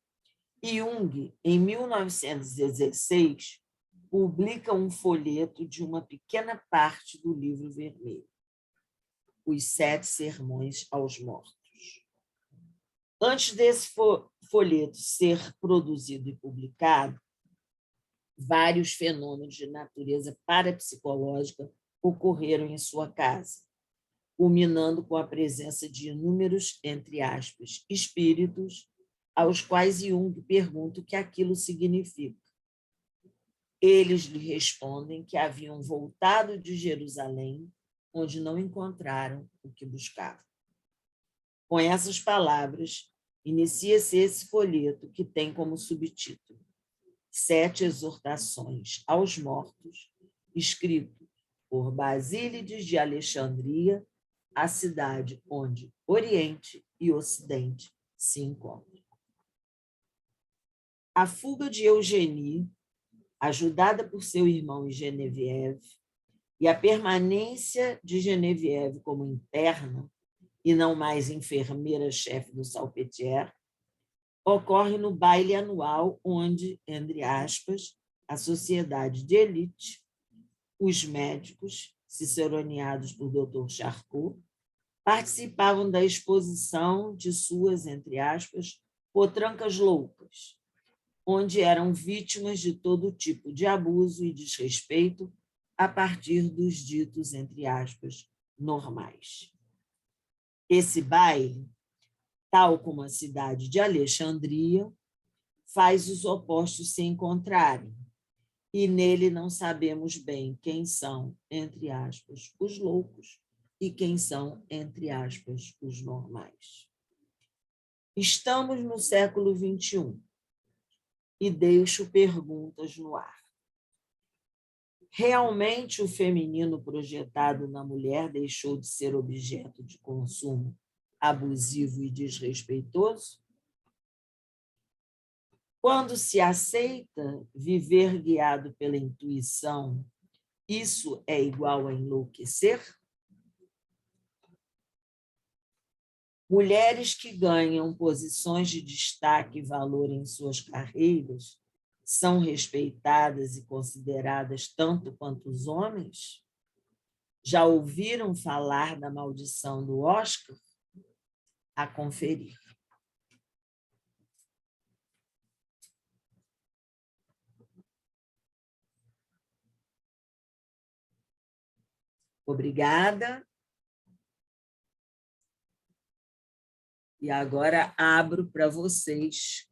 Jung, em 1916, publica um folheto de uma pequena parte do livro vermelho, Os 7 Sermões aos Mortos. Antes desse folheto ser produzido e publicado, vários fenômenos de natureza parapsicológica ocorreram em sua casa, culminando com a presença de inúmeros, entre aspas, espíritos, aos quais Jung pergunta o que aquilo significa. Eles lhe respondem que haviam voltado de Jerusalém, onde não encontraram o que buscavam. Com essas palavras, inicia-se esse folheto que tem como subtítulo 7 exortações aos mortos, escrito por Basílides de Alexandria, a cidade onde Oriente e Ocidente se encontram. A fuga de Eugenie, ajudada por seu irmão e Geneviève, e a permanência de Geneviève como interna, e não mais enfermeira-chefe do Salpêtrière, ocorre no baile anual onde, entre aspas, a sociedade de elite, os médicos, ciceroneados por Dr. Charcot, participavam da exposição de suas, entre aspas, potrancas loucas, onde eram vítimas de todo tipo de abuso e desrespeito a partir dos ditos, entre aspas, normais. Esse baile, tal como a cidade de Alexandria, faz os opostos se encontrarem, e nele não sabemos bem quem são, entre aspas, os loucos e quem são, entre aspas, os normais. Estamos no século XXI e deixo perguntas no ar. Realmente o feminino projetado na mulher deixou de ser objeto de consumo abusivo e desrespeitoso? Quando se aceita viver guiado pela intuição, isso é igual a enlouquecer? Mulheres que ganham posições de destaque e valor em suas carreiras são respeitadas e consideradas tanto quanto os homens? Já ouviram falar da maldição do Oscar? A conferir. Obrigada. E agora abro para vocês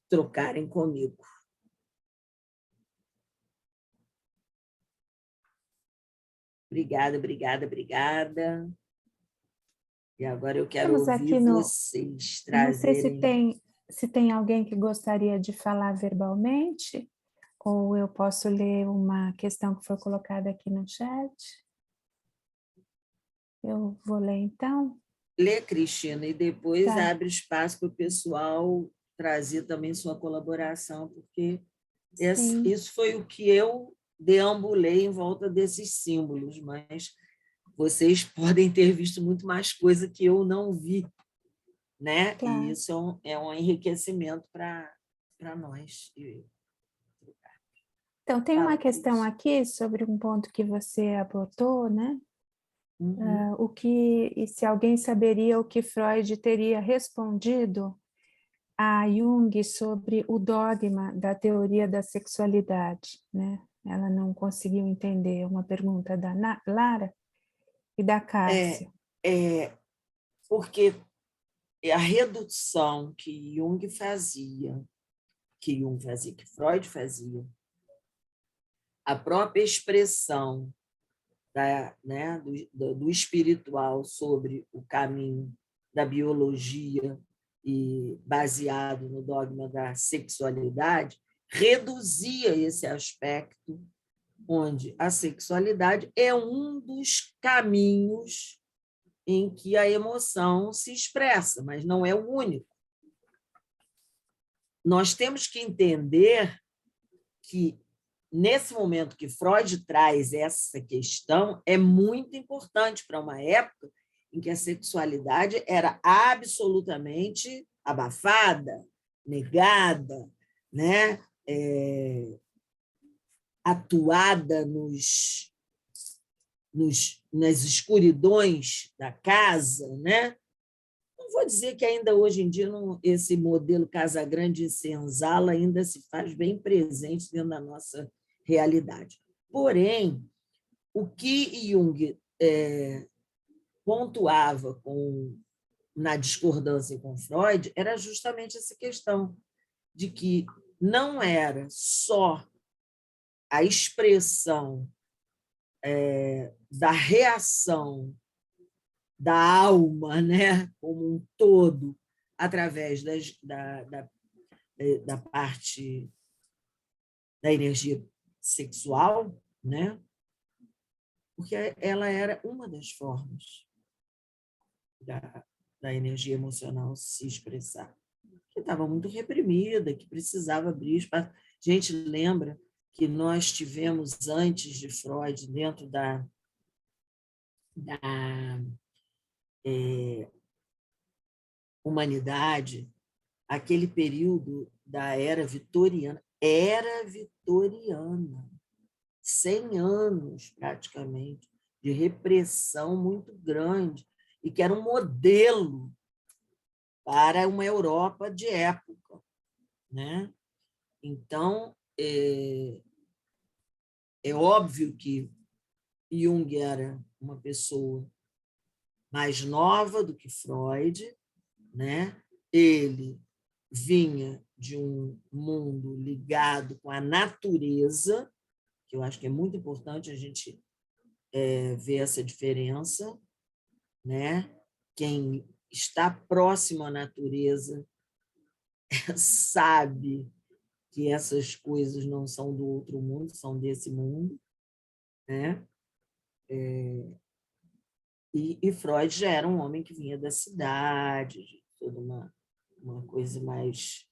trocarem comigo. Obrigada, obrigada, obrigada. E agora eu quero ouvir vocês trazerem... Não sei se tem alguém que gostaria de falar verbalmente, ou eu posso ler uma questão que foi colocada aqui no chat. Eu vou ler, então. Lê, Cristina, e depois abre espaço para o pessoal trazer também sua colaboração, porque isso foi o que eu deambulei em volta desses símbolos, mas vocês podem ter visto muito mais coisa que eu não vi, né? Claro. E isso é um enriquecimento para nós. Então, tem uma Fala, questão Cris. aqui sobre um ponto que você abordou, né? Uhum. E se alguém saberia o que Freud teria respondido a Jung sobre o dogma da teoria da sexualidade, né? Ela não conseguiu entender uma pergunta da Lara e da Cássia. Porque a redução que que Freud fazia, a própria expressão né, do espiritual sobre o caminho da biologia e baseado no dogma da sexualidade, reduzia esse aspecto onde a sexualidade é um dos caminhos em que a emoção se expressa, mas não é o único. Nós temos que entender que, nesse momento que Freud traz essa questão, é muito importante para uma época em que a sexualidade era absolutamente abafada, negada, né? Atuada nas escuridões da casa, né? Não vou dizer que ainda hoje em dia esse modelo Casagrande e Senzala ainda se faz bem presente dentro da nossa realidade. Porém, o que Jung pontuava na discordância com Freud era justamente essa questão de que não era só a expressão da reação da alma, né, como um todo, através da parte da energia sexual, né, porque ela era uma das formas da energia emocional se expressar, que estava muito reprimida, que precisava abrir espaço. A gente lembra que nós tivemos, antes de Freud, dentro da humanidade, aquele período da era vitoriana, 100 anos praticamente, de repressão muito grande, e que era um modelo para uma Europa de época, né? Então, é óbvio que Jung era uma pessoa mais nova do que Freud, né? Ele vinha de um mundo ligado com a natureza, que eu acho que é muito importante a gente ver essa diferença, né? Quem está próximo à natureza sabe que essas coisas não são do outro mundo, são desse mundo, né? E Freud já era um homem que vinha da cidade, de toda uma coisa mais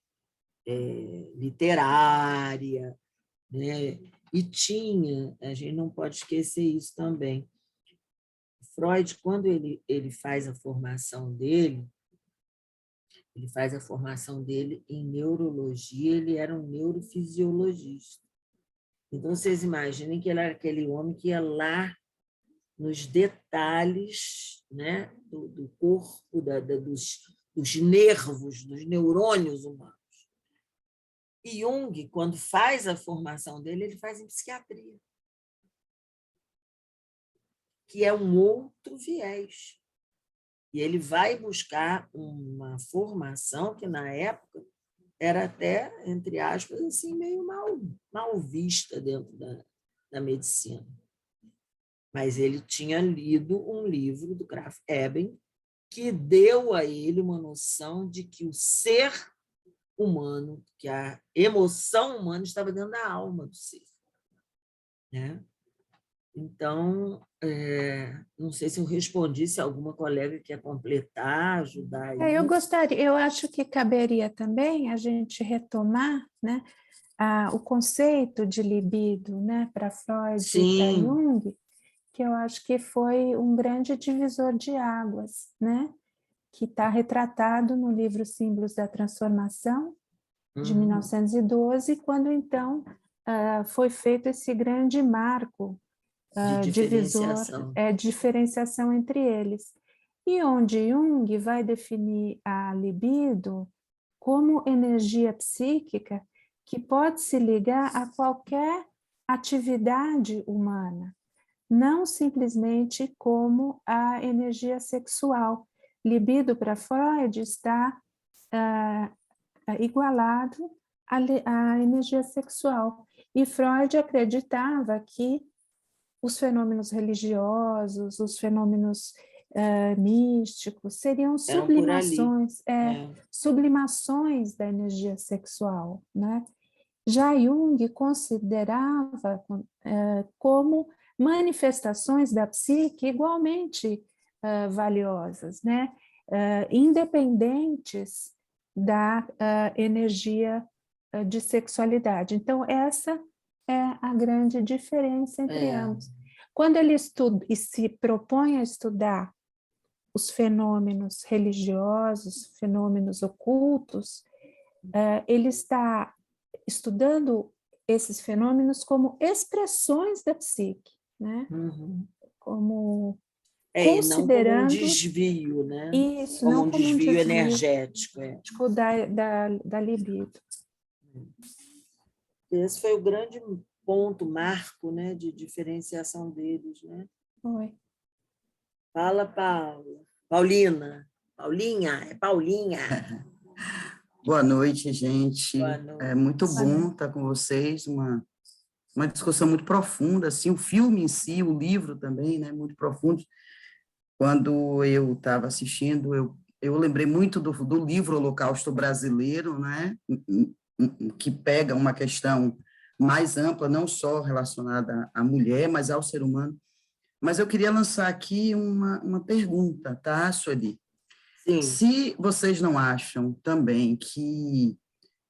literária, né? E tinha, a gente não pode esquecer isso também, Freud, quando ele faz a formação dele, em neurologia, ele era um neurofisiologista. Então, vocês imaginem que ele era aquele homem que ia lá nos detalhes, né, do corpo, dos nervos, dos neurônios humanos. E Jung, quando faz a formação dele, ele faz em psiquiatria, que é um outro viés. E ele vai buscar uma formação que, na época, era até, entre aspas, assim, meio mal vista dentro da medicina. Mas ele tinha lido um livro do Krafft Ebing que deu a ele uma noção de que o ser humano, que a emoção humana estava dentro da alma do ser, né? Então, não sei se eu respondi, se alguma colega quer completar, ajudar aí. Eu acho que caberia também a gente retomar, né, o conceito de libido, né, para Freud e para Sim. Jung, que eu acho que foi um grande divisor de águas, né, que está retratado no livro Símbolos da Transformação, de 1912, quando então foi feito esse grande marco De divisor, diferenciação. diferenciação entre eles. E onde Jung vai definir a libido como energia psíquica que pode se ligar a qualquer atividade humana, não simplesmente como a energia sexual. Libido para Freud está igualado à energia sexual. E Freud acreditava que os fenômenos religiosos, os fenômenos místicos, seriam Eram por ali. sublimações da energia sexual, né? Já Jung considerava como manifestações da psique igualmente valiosas, né? Independentes da energia de sexualidade. Então, essa é a grande diferença entre ambos. Quando ele estuda e se propõe a estudar os fenômenos religiosos, fenômenos ocultos, ele está estudando esses fenômenos como expressões da psique, né? Como considerando... Não como um desvio, né? Isso, como não um como desvio energético. Da libido. Esse foi o grande ponto, marco, né, de diferenciação deles, né? Foi. Fala, Paula. Paulina. Paulinha, é Paulinha. Boa noite, gente. Boa noite. É muito bom estar com vocês, uma discussão muito profunda, assim, o filme em si, o livro também, né, muito profundo. Quando eu estava assistindo, eu lembrei muito do livro Holocausto Brasileiro, né, que pega uma questão mais ampla, não só relacionada à mulher, mas ao ser humano. Mas eu queria lançar aqui uma pergunta, tá, Sueli? Sim. Se vocês não acham também que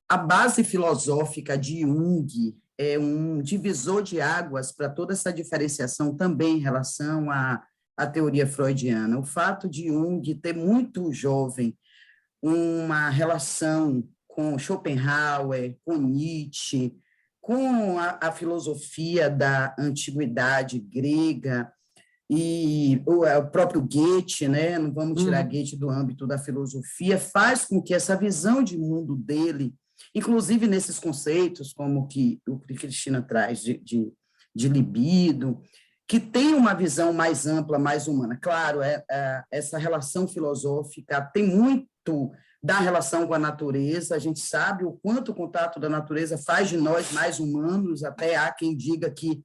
a base filosófica de Jung é um divisor de águas para toda essa diferenciação também em relação à teoria freudiana, o fato de Jung ter muito jovem uma relação com Schopenhauer, com Nietzsche, com a filosofia da antiguidade grega, e o próprio Goethe, né? Não vamos tirar Goethe do âmbito da filosofia, faz com que essa visão de mundo dele, inclusive nesses conceitos, como o que Cristina traz de libido, que tem uma visão mais ampla, mais humana. Claro, essa relação filosófica tem muito da relação com a natureza, a gente sabe o quanto o contato da natureza faz de nós mais humanos, até há quem diga que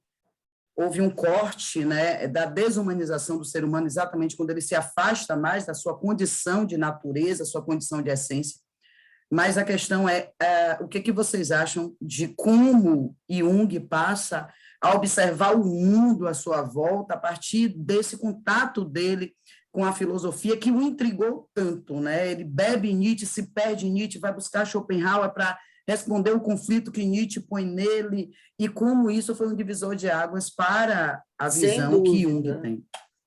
houve um corte, né, da desumanização do ser humano exatamente quando ele se afasta mais da sua condição de natureza, sua condição de essência. Mas a questão é o que vocês acham de como Jung passa a observar o mundo à sua volta a partir desse contato dele com a filosofia que o intrigou tanto, né? Ele bebe Nietzsche, se perde em Nietzsche, vai buscar Schopenhauer para responder o conflito que Nietzsche põe nele, e como isso foi um divisor de águas para a visão que Jung tem.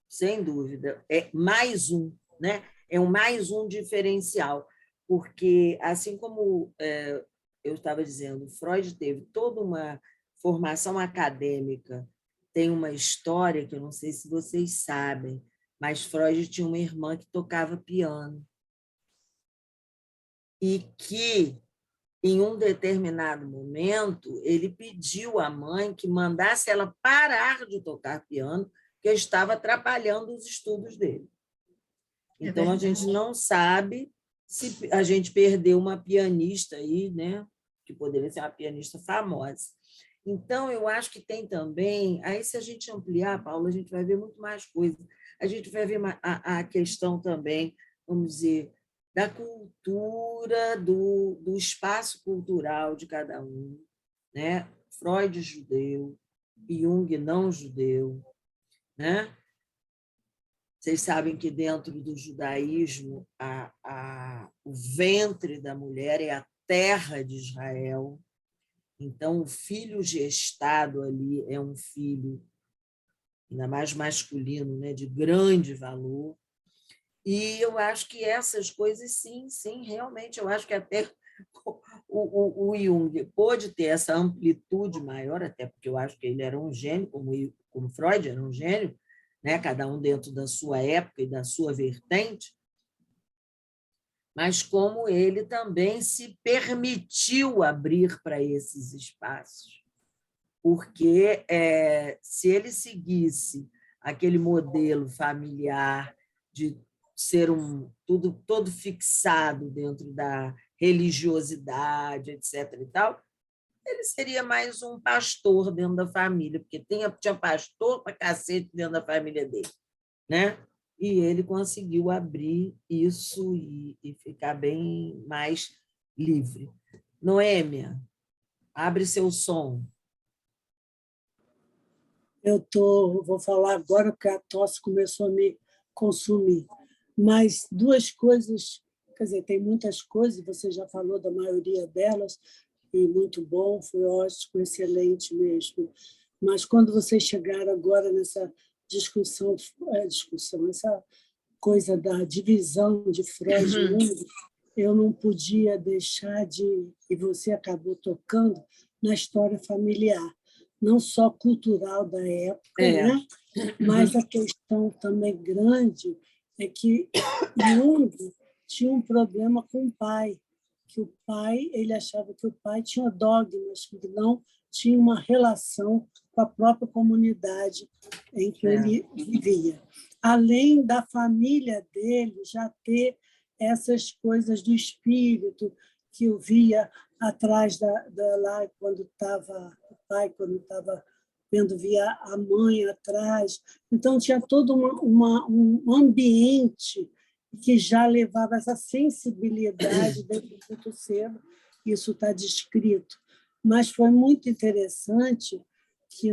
Sem dúvida. É mais um, né? É mais um diferencial, porque, assim como eu estava dizendo, Freud teve toda uma formação acadêmica, tem uma história que eu não sei se vocês sabem, mas Freud tinha uma irmã que tocava piano e que, em um determinado momento, ele pediu à mãe que mandasse ela parar de tocar piano, porque estava atrapalhando os estudos dele. Então, a gente não sabe se a gente perdeu uma pianista aí, né, que poderia ser uma pianista famosa. Então, eu acho que tem também... Aí, se a gente ampliar, Paula, a gente vai ver muito mais coisas. A gente vai ver a questão também, vamos dizer, da cultura, do espaço cultural de cada um, né? Freud judeu, Jung não judeu, né? Vocês sabem que dentro do judaísmo o ventre da mulher é a terra de Israel. Então, o filho gestado ali é um filho, ainda mais masculino, né, de grande valor. E eu acho que essas coisas, sim, realmente, eu acho que até o Jung pôde ter essa amplitude maior, até porque eu acho que ele era um gênio, como Freud era um gênio, né? Cada um dentro da sua época e da sua vertente, mas como ele também se permitiu abrir para esses espaços. Porque se ele seguisse aquele modelo familiar de ser tudo todo fixado dentro da religiosidade, etc. e tal, ele seria mais um pastor dentro da família, porque tinha pastor para cacete dentro da família dele, né? E ele conseguiu abrir isso e ficar bem mais livre. Noêmia, abre seu som. Vou falar agora porque a tosse começou a me consumir. Mas duas coisas, quer dizer, tem muitas coisas, você já falou da maioria delas, e muito bom, foi ótimo, excelente mesmo. Mas quando vocês chegaram agora nessa discussão, essa coisa da divisão de Freud e Jung, eu não podia deixar e você acabou tocando na história familiar, não só cultural da época, né? Mas a questão também grande é que Jung tinha um problema com o pai, que o pai, ele achava que o pai tinha dogmas, que não tinha uma relação com a própria comunidade em que ele vivia. Além da família dele já ter essas coisas do espírito que eu via atrás lá quando estava o pai, quando estava vendo, via a mãe atrás. Então, tinha todo um ambiente que já levava essa sensibilidade desde muito cedo, isso está descrito. Mas foi muito interessante que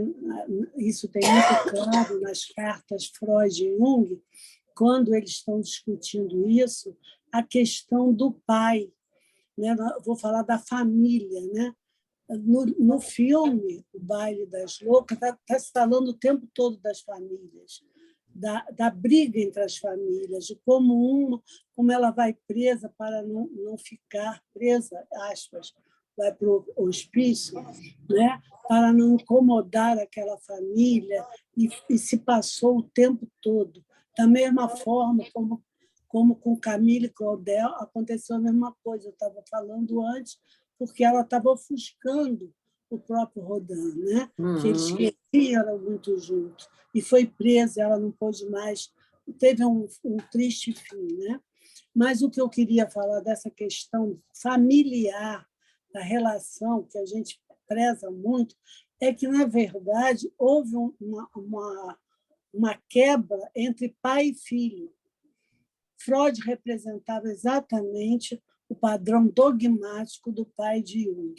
isso tem muito claro nas cartas Freud e Jung, quando eles estão discutindo isso, a questão do pai, né? Vou falar da família, né? No filme O Baile das Loucas, está se falando o tempo todo das famílias, da briga entre as famílias, de como ela vai presa para não ficar presa, aspas, vai para o hospício, né? Para não incomodar aquela família, e se passou o tempo todo. Da mesma forma como com Camille Claudel aconteceu a mesma coisa. Eu estava falando antes, porque ela estava ofuscando o próprio Rodin, né? Que eles queriam muito juntos. E foi presa, ela não pôde mais, teve um triste fim, né? Mas o que eu queria falar dessa questão familiar, da relação que a gente preza muito, é que, na verdade, houve uma quebra entre pai e filho. Freud representava exatamente o padrão dogmático do pai de Jung.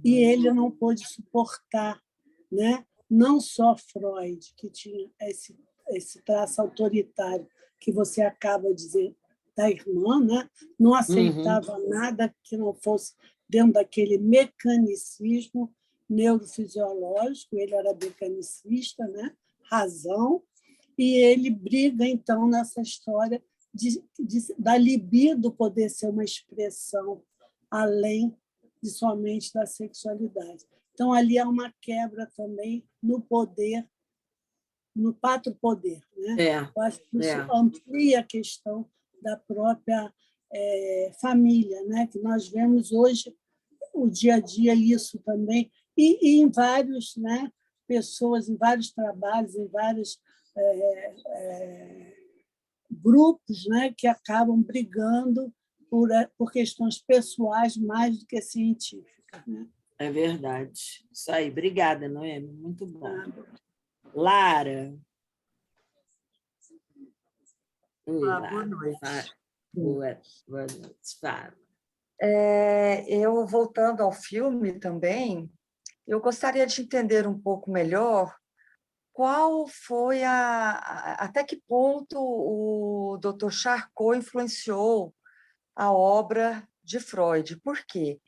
E ele não pôde suportar, né? Não só Freud, que tinha esse traço autoritário que você acaba de dizer da irmã, né? Não aceitava nada que não fosse dentro daquele mecanicismo neurofisiológico, ele era mecanicista, né? Razão, e ele briga, então, nessa história da libido poder ser uma expressão além de somente da sexualidade. Então, ali há uma quebra também no poder, no pátrio-poder, né? Eu acho que isso amplia a questão da própria família, né? Que nós vemos hoje, o dia a dia, isso também, e em vários, né? Pessoas, em vários trabalhos, em vários grupos, né? Que acabam brigando por questões pessoais mais do que científicas, né? É verdade. Isso aí. Obrigada, Noemi. Muito bom. Lara. Oi, Lara. Boa noite. Boa noite. Fala. Eu, voltando ao filme também, eu gostaria de entender um pouco melhor qual foi até que ponto o Dr. Charcot influenciou a obra de Freud. Por quê?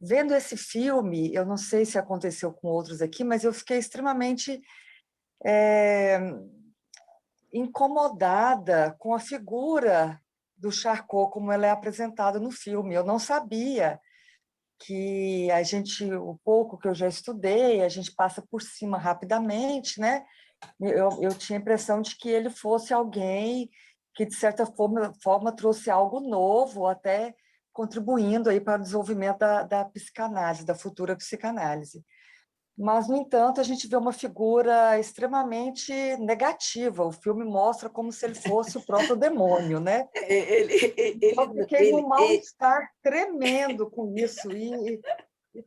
Vendo esse filme, eu não sei se aconteceu com outros aqui, mas eu fiquei extremamente incomodada com a figura do Charcot, como ela é apresentada no filme. Eu não sabia que a gente, o pouco que eu já estudei, a gente passa por cima rapidamente, né? Eu tinha a impressão de que ele fosse alguém que, de certa forma trouxe algo novo, até contribuindo aí para o desenvolvimento da psicanálise, da futura psicanálise. Mas, no entanto, a gente vê uma figura extremamente negativa. O filme mostra como se ele fosse o próprio demônio, né? Eu fiquei num mal-estar tremendo com isso. E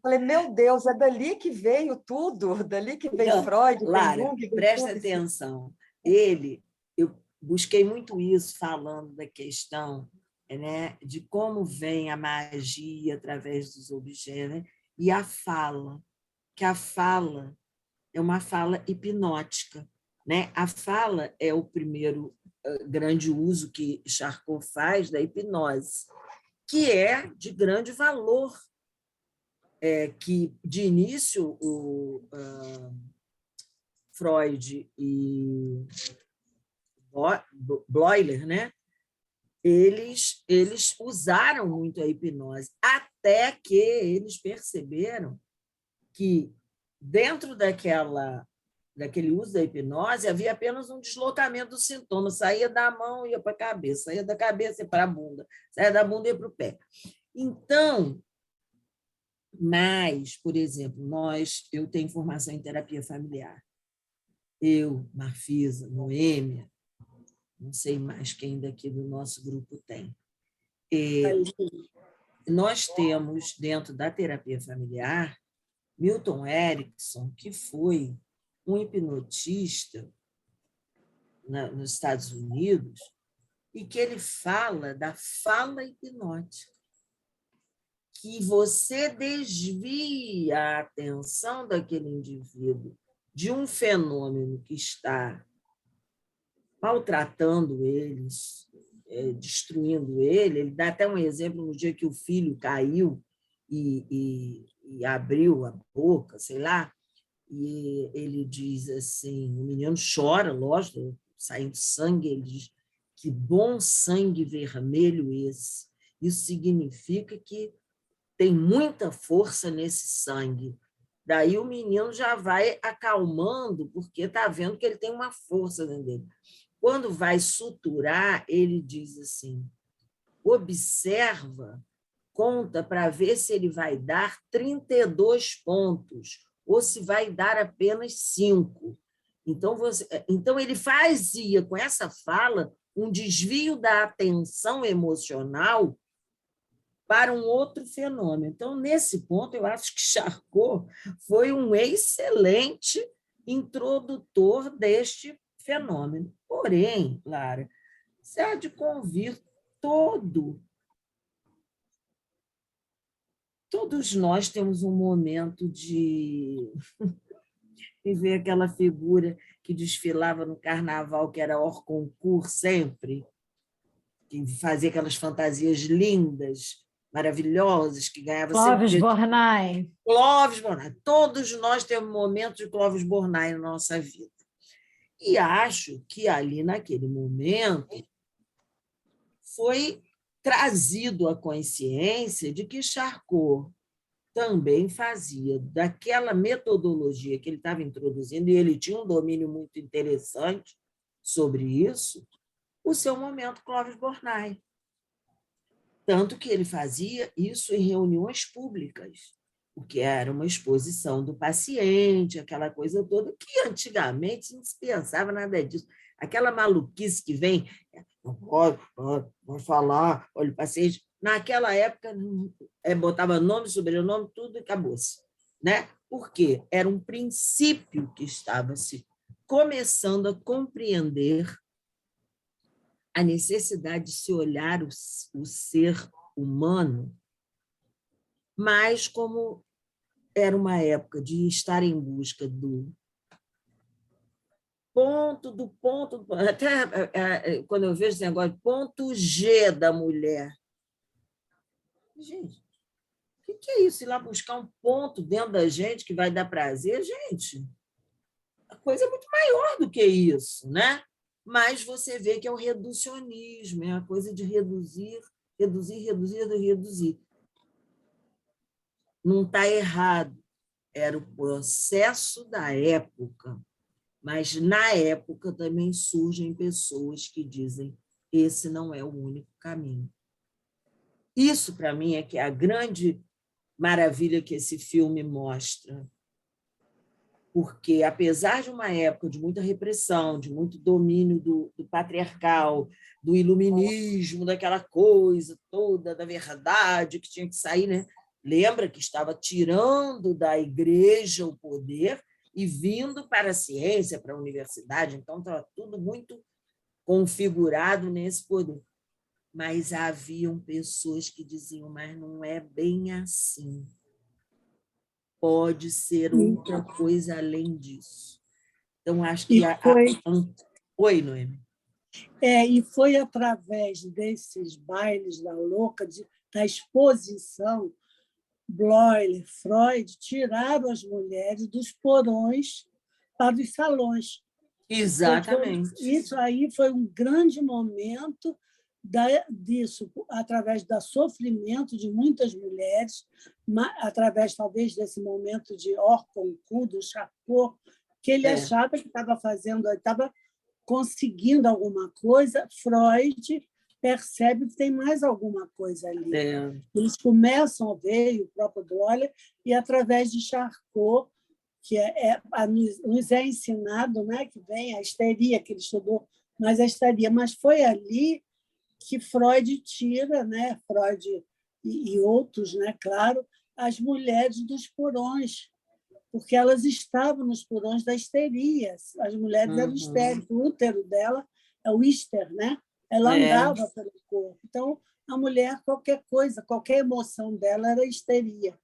falei, meu Deus, é dali que veio tudo, dali que veio Não, Freud, Lara, veio Jung, veio presta tudo isso. atenção. Eu busquei muito isso falando da questão, né, de como vem a magia através dos objetos, né, e a fala, que a fala é uma fala hipnótica, né? A fala é o primeiro grande uso que Charcot faz da hipnose, que é de grande valor, que de início o Freud e Bleuler, né? Eles usaram muito a hipnose, até que eles perceberam que dentro daquele uso da hipnose havia apenas um deslocamento do sintoma, saía da mão e ia para a cabeça, saía da cabeça e para a bunda, saía da bunda e ia para o pé. Então, mas, por exemplo, eu tenho formação em terapia familiar. Eu, Marfisa, Noêmia, não sei mais quem daqui do nosso grupo tem. Nós temos, dentro da terapia familiar, Milton Erickson, que foi um hipnotista nos Estados Unidos, e que ele fala da fala hipnótica, que você desvia a atenção daquele indivíduo de um fenômeno que está maltratando eles, destruindo ele. Ele dá até um exemplo no dia que o filho caiu e abriu a boca, sei lá, e ele diz assim, o menino chora, lógico, saindo sangue, ele diz, que bom sangue vermelho esse. Isso significa que tem muita força nesse sangue. Daí o menino já vai acalmando, porque está vendo que ele tem uma força dentro dele. Quando vai suturar, ele diz assim, observa, conta para ver se ele vai dar 32 pontos ou se vai dar apenas 5. Então ele fazia, com essa fala, um desvio da atenção emocional para um outro fenômeno. Então, nesse ponto, eu acho que Charcot foi um excelente introdutor deste fenômeno. Porém, Lara, você há de convir todos nós temos um momento de ver aquela figura que desfilava no carnaval, que era hors concours sempre, que fazia aquelas fantasias lindas, maravilhosas, que ganhava Clóvis sempre... Bornai. Clóvis Bornai. Todos nós temos momentos de Clóvis Bornai na nossa vida. E acho que ali, naquele momento, foi trazido à consciência de que Charcot também fazia daquela metodologia que ele estava introduzindo, e ele tinha um domínio muito interessante sobre isso, o seu momento Clóvis Bornai. Tanto que ele fazia isso em reuniões públicas, o que era uma exposição do paciente, aquela coisa toda, que antigamente não se pensava nada disso. Aquela maluquice que vem, não pode falar, olha o paciente. Naquela época, botava nome, sobrenome, tudo e acabou-se. Né? Por quê? Era um princípio que estava se começando a compreender a necessidade de se olhar o ser humano, mas como era uma época de estar em busca do ponto, até quando eu vejo esse negócio, ponto G da mulher. Gente, o que é isso? Ir lá buscar um ponto dentro da gente que vai dar prazer? Gente, a coisa é muito maior do que isso, né? Mas você vê que é o reducionismo, é a coisa de reduzir. não está errado, era o processo da época, mas na época também surgem pessoas que dizem esse não é o único caminho. Isso, para mim, é que é a grande maravilha que esse filme mostra. Porque, apesar de uma época de muita repressão, de muito domínio do patriarcal, do iluminismo, daquela coisa toda, da verdade que tinha que sair, né? Lembra que estava tirando da igreja o poder e vindo para a ciência, para a universidade, então estava tudo muito configurado nesse poder. Mas haviam pessoas que diziam, mas não é bem assim. Pode ser outra coisa além disso. Então, acho que... Oi, Noemi. E foi através desses bailes da louca, da exposição, Bloyle, Freud tiraram as mulheres dos porões para os salões. Exatamente. Então, isso aí foi um grande momento disso, através do sofrimento de muitas mulheres, através, talvez, desse momento de Orconcourt, do Charcot, que ele achava que estava fazendo, estava conseguindo alguma coisa. Freud percebe que tem mais alguma coisa ali. Eles começam a ver, o próprio Bloyle, e através de Charcot, que nos é ensinado, né, que vem a histeria, que ele estudou mais a histeria, mas foi ali que Freud tira, né, Freud e outros, né, claro, as mulheres dos porões, porque elas estavam nos porões da histeria. As mulheres eram histéricas, o útero dela é o hister, né? Ela andava pelo corpo. Então, a mulher, qualquer coisa, qualquer emoção dela era histeria.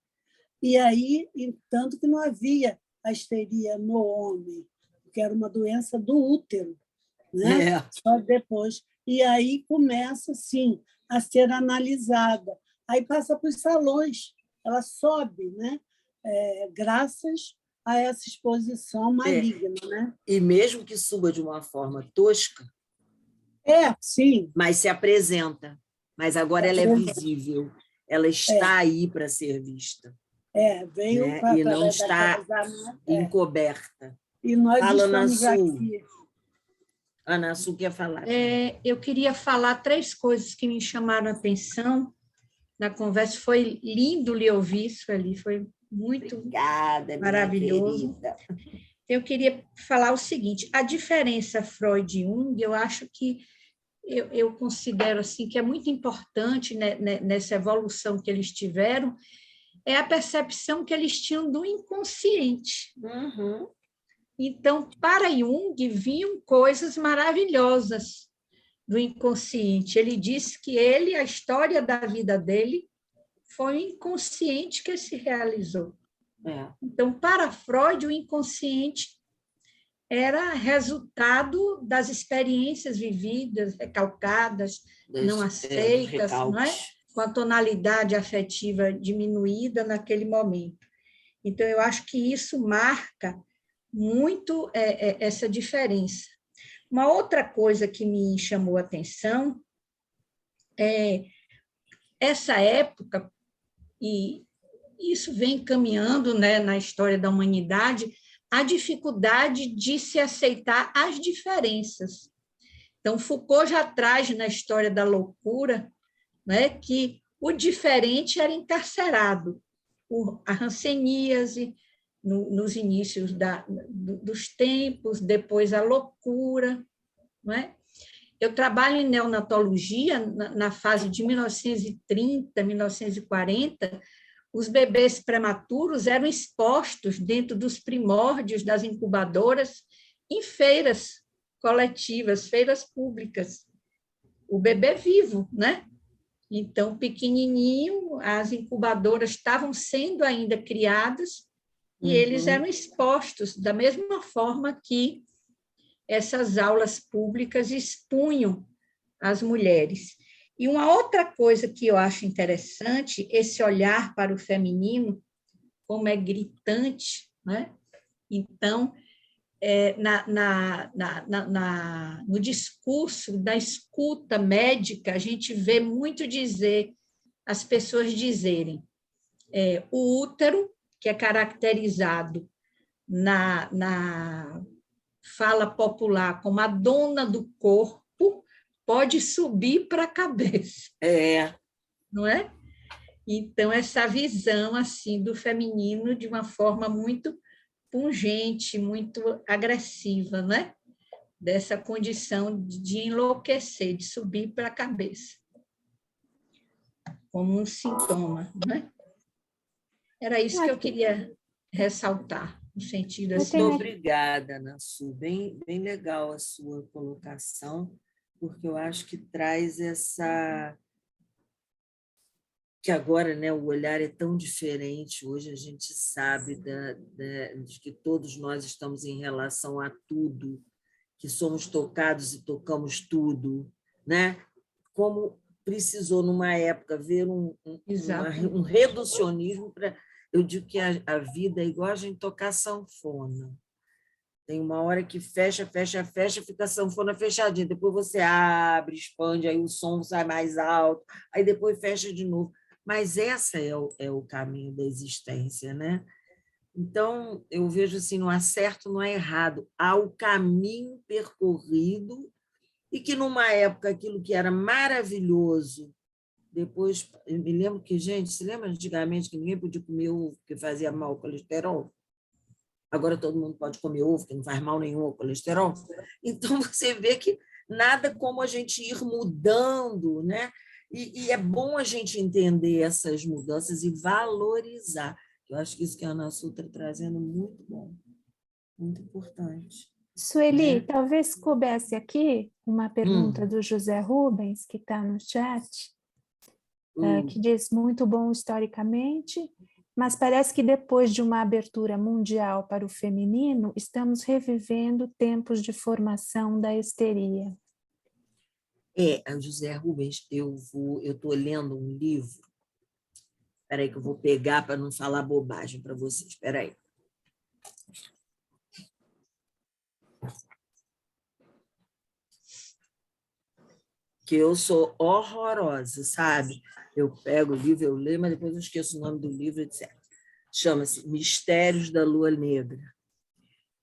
E aí, tanto que não havia a histeria no homem, porque era uma doença do útero, né? Só depois. E aí começa, sim, a ser analisada. Aí passa para os salões, ela sobe, né? Graças a essa exposição maligna. Né? E mesmo que suba de uma forma tosca, sim. mas se apresenta. Mas agora ela é visível, ela está aí para ser vista. Veio né? E não está encoberta. E nós Fala, estamos aqui. Ana Su quer falar. Eu queria falar 3 coisas que me chamaram a atenção na conversa. Foi lindo lhe ouvir, Sueli, foi muito Obrigada, maravilhoso. Eu queria falar o seguinte: a diferença Freud e Jung, eu acho que eu considero assim que é muito importante, né, nessa evolução que eles tiveram, é a percepção que eles tinham do inconsciente. Então, para Jung, vinham coisas maravilhosas do inconsciente. Ele disse que a história da vida dele, foi o inconsciente que se realizou. Então, para Freud, o inconsciente era resultado das experiências vividas, recalcadas, não aceitas, não é? Com a tonalidade afetiva diminuída naquele momento. Então, eu acho que isso marca muito essa diferença. Uma outra coisa que me chamou a atenção é essa época, e isso vem caminhando, né, na história da humanidade, a dificuldade de se aceitar as diferenças. Então, Foucault já traz na história da loucura, né, que o diferente era encarcerado, a hanseníase, nos inícios dos tempos, depois a loucura. Não é? Eu trabalho em neonatologia na fase de 1930, 1940, os bebês prematuros eram expostos dentro dos primórdios das incubadoras em feiras coletivas, feiras públicas. O bebê vivo, né? Então, pequenininho, as incubadoras estavam sendo ainda criadas e eles eram expostos da mesma forma que essas aulas públicas expunham as mulheres. E uma outra coisa que eu acho interessante, esse olhar para o feminino, como é gritante, né? Então, no discurso da escuta médica, a gente vê muito as pessoas dizerem: o útero, que é caracterizado na fala popular como a dona do corpo, pode subir para a cabeça. Não é? Então, essa visão assim do feminino de uma forma muito pungente, muito agressiva, né? Dessa condição de enlouquecer, de subir para a cabeça, como um sintoma, né? Era isso que eu queria ressaltar, no sentido assim. Muito obrigada, Ana Su. Bem legal a sua colocação, porque eu acho que traz essa... que agora, né, o olhar é tão diferente, hoje a gente sabe de que todos nós estamos em relação a tudo, que somos tocados e tocamos tudo, né? Como precisou, numa época, ver um reducionismo para... Eu digo que a vida é igual a gente tocar sanfona. Tem uma hora que fecha, fica a sanfona fechadinha, depois você abre, expande, aí o som sai mais alto, aí depois fecha de novo. Mas esse é o caminho da existência, né? Então, eu vejo assim, não há certo, não há errado. Há o caminho percorrido e que, numa época, aquilo que era maravilhoso, depois... Eu me lembro que, gente, se lembra antigamente que ninguém podia comer ovo porque fazia mal ao colesterol? Agora todo mundo pode comer ovo, que não faz mal nenhum ao colesterol. Então, você vê que nada como a gente ir mudando, né? E é bom a gente entender essas mudanças e valorizar. Eu acho que isso que a Ana Su está trazendo muito bom, muito importante. Sueli, talvez coubesse aqui uma pergunta do José Rubens, que está no chat, que diz muito bom historicamente, mas parece que depois de uma abertura mundial para o feminino, estamos revivendo tempos de formação da histeria. José Rubens, eu estou lendo um livro. Espera aí que eu vou pegar para não falar bobagem para vocês. Espera aí. Que eu sou horrorosa, sabe? Eu pego o livro, eu leio, mas depois eu esqueço o nome do livro, etc. Chama-se Mistérios da Lua Negra.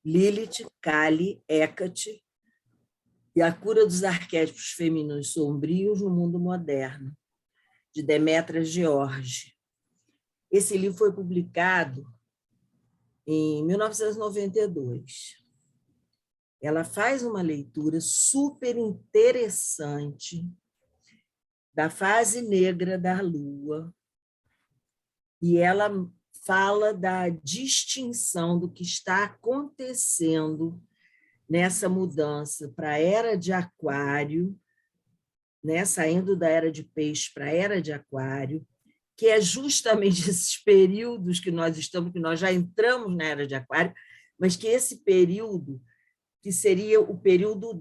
Lilith, Kali, Hecate e a cura dos arquétipos femininos sombrios no mundo moderno, de Demetra George. Esse livro foi publicado em 1992. Ela faz uma leitura super interessante da fase negra da Lua e ela fala da distinção do que está acontecendo nessa mudança para a era de Aquário, né, saindo da era de Peixe para a era de Aquário, que é justamente esses períodos que nós estamos, que nós já entramos na era de Aquário, mas que esse período, que seria o período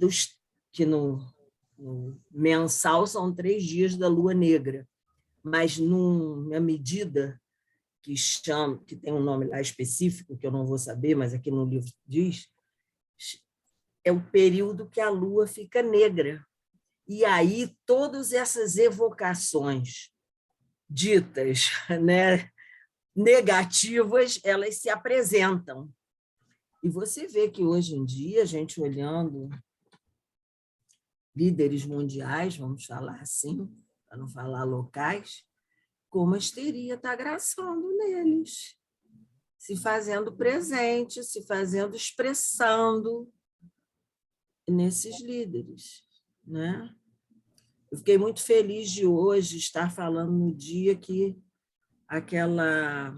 que no mensal são 3 dias da Lua Negra, mas numa medida que tem um nome lá específico, que eu não vou saber, mas aqui no livro diz, é o período que a Lua fica negra. E aí todas essas evocações ditas, né, negativas, elas se apresentam. E você vê que hoje em dia, a gente olhando líderes mundiais, vamos falar assim, para não falar locais, como a histeria está graçando neles, se fazendo presente, se fazendo expressando nesses líderes, né? Eu fiquei muito feliz de hoje estar falando no dia que aquela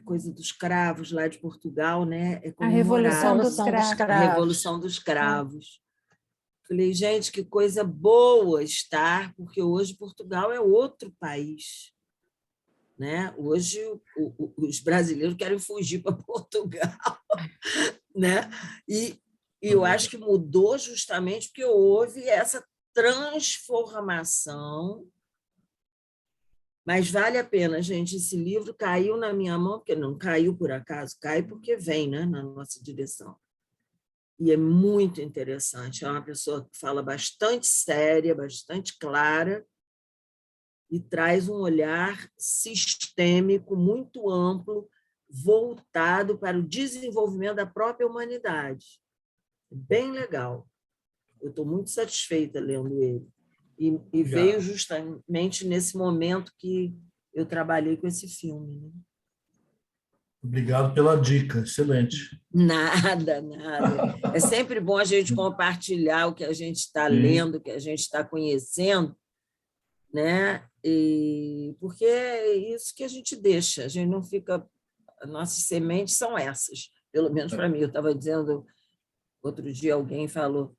coisa dos cravos lá de Portugal, né? A Revolução dos Cravos. A Revolução dos Cravos. Falei, gente, que coisa boa estar, porque hoje Portugal é outro país, né? Hoje os brasileiros querem fugir para Portugal, né? E eu acho que mudou justamente porque houve essa transformação. Mas vale a pena, gente. Esse livro caiu na minha mão, porque não caiu por acaso, cai porque vem, né, na nossa direção. E é muito interessante. É uma pessoa que fala bastante séria, bastante clara, e traz um olhar sistêmico muito amplo, voltado para o desenvolvimento da própria humanidade. Bem legal. Eu estou muito satisfeita lendo ele. E veio justamente nesse momento que eu trabalhei com esse filme. Né? Obrigado pela dica, excelente. Nada, nada. É sempre bom a gente compartilhar o que a gente está lendo, o que a gente está conhecendo, né? Porque é isso que a gente deixa, a gente não fica... Nossas sementes são essas, pelo menos para mim. Eu estava dizendo, outro dia alguém falou,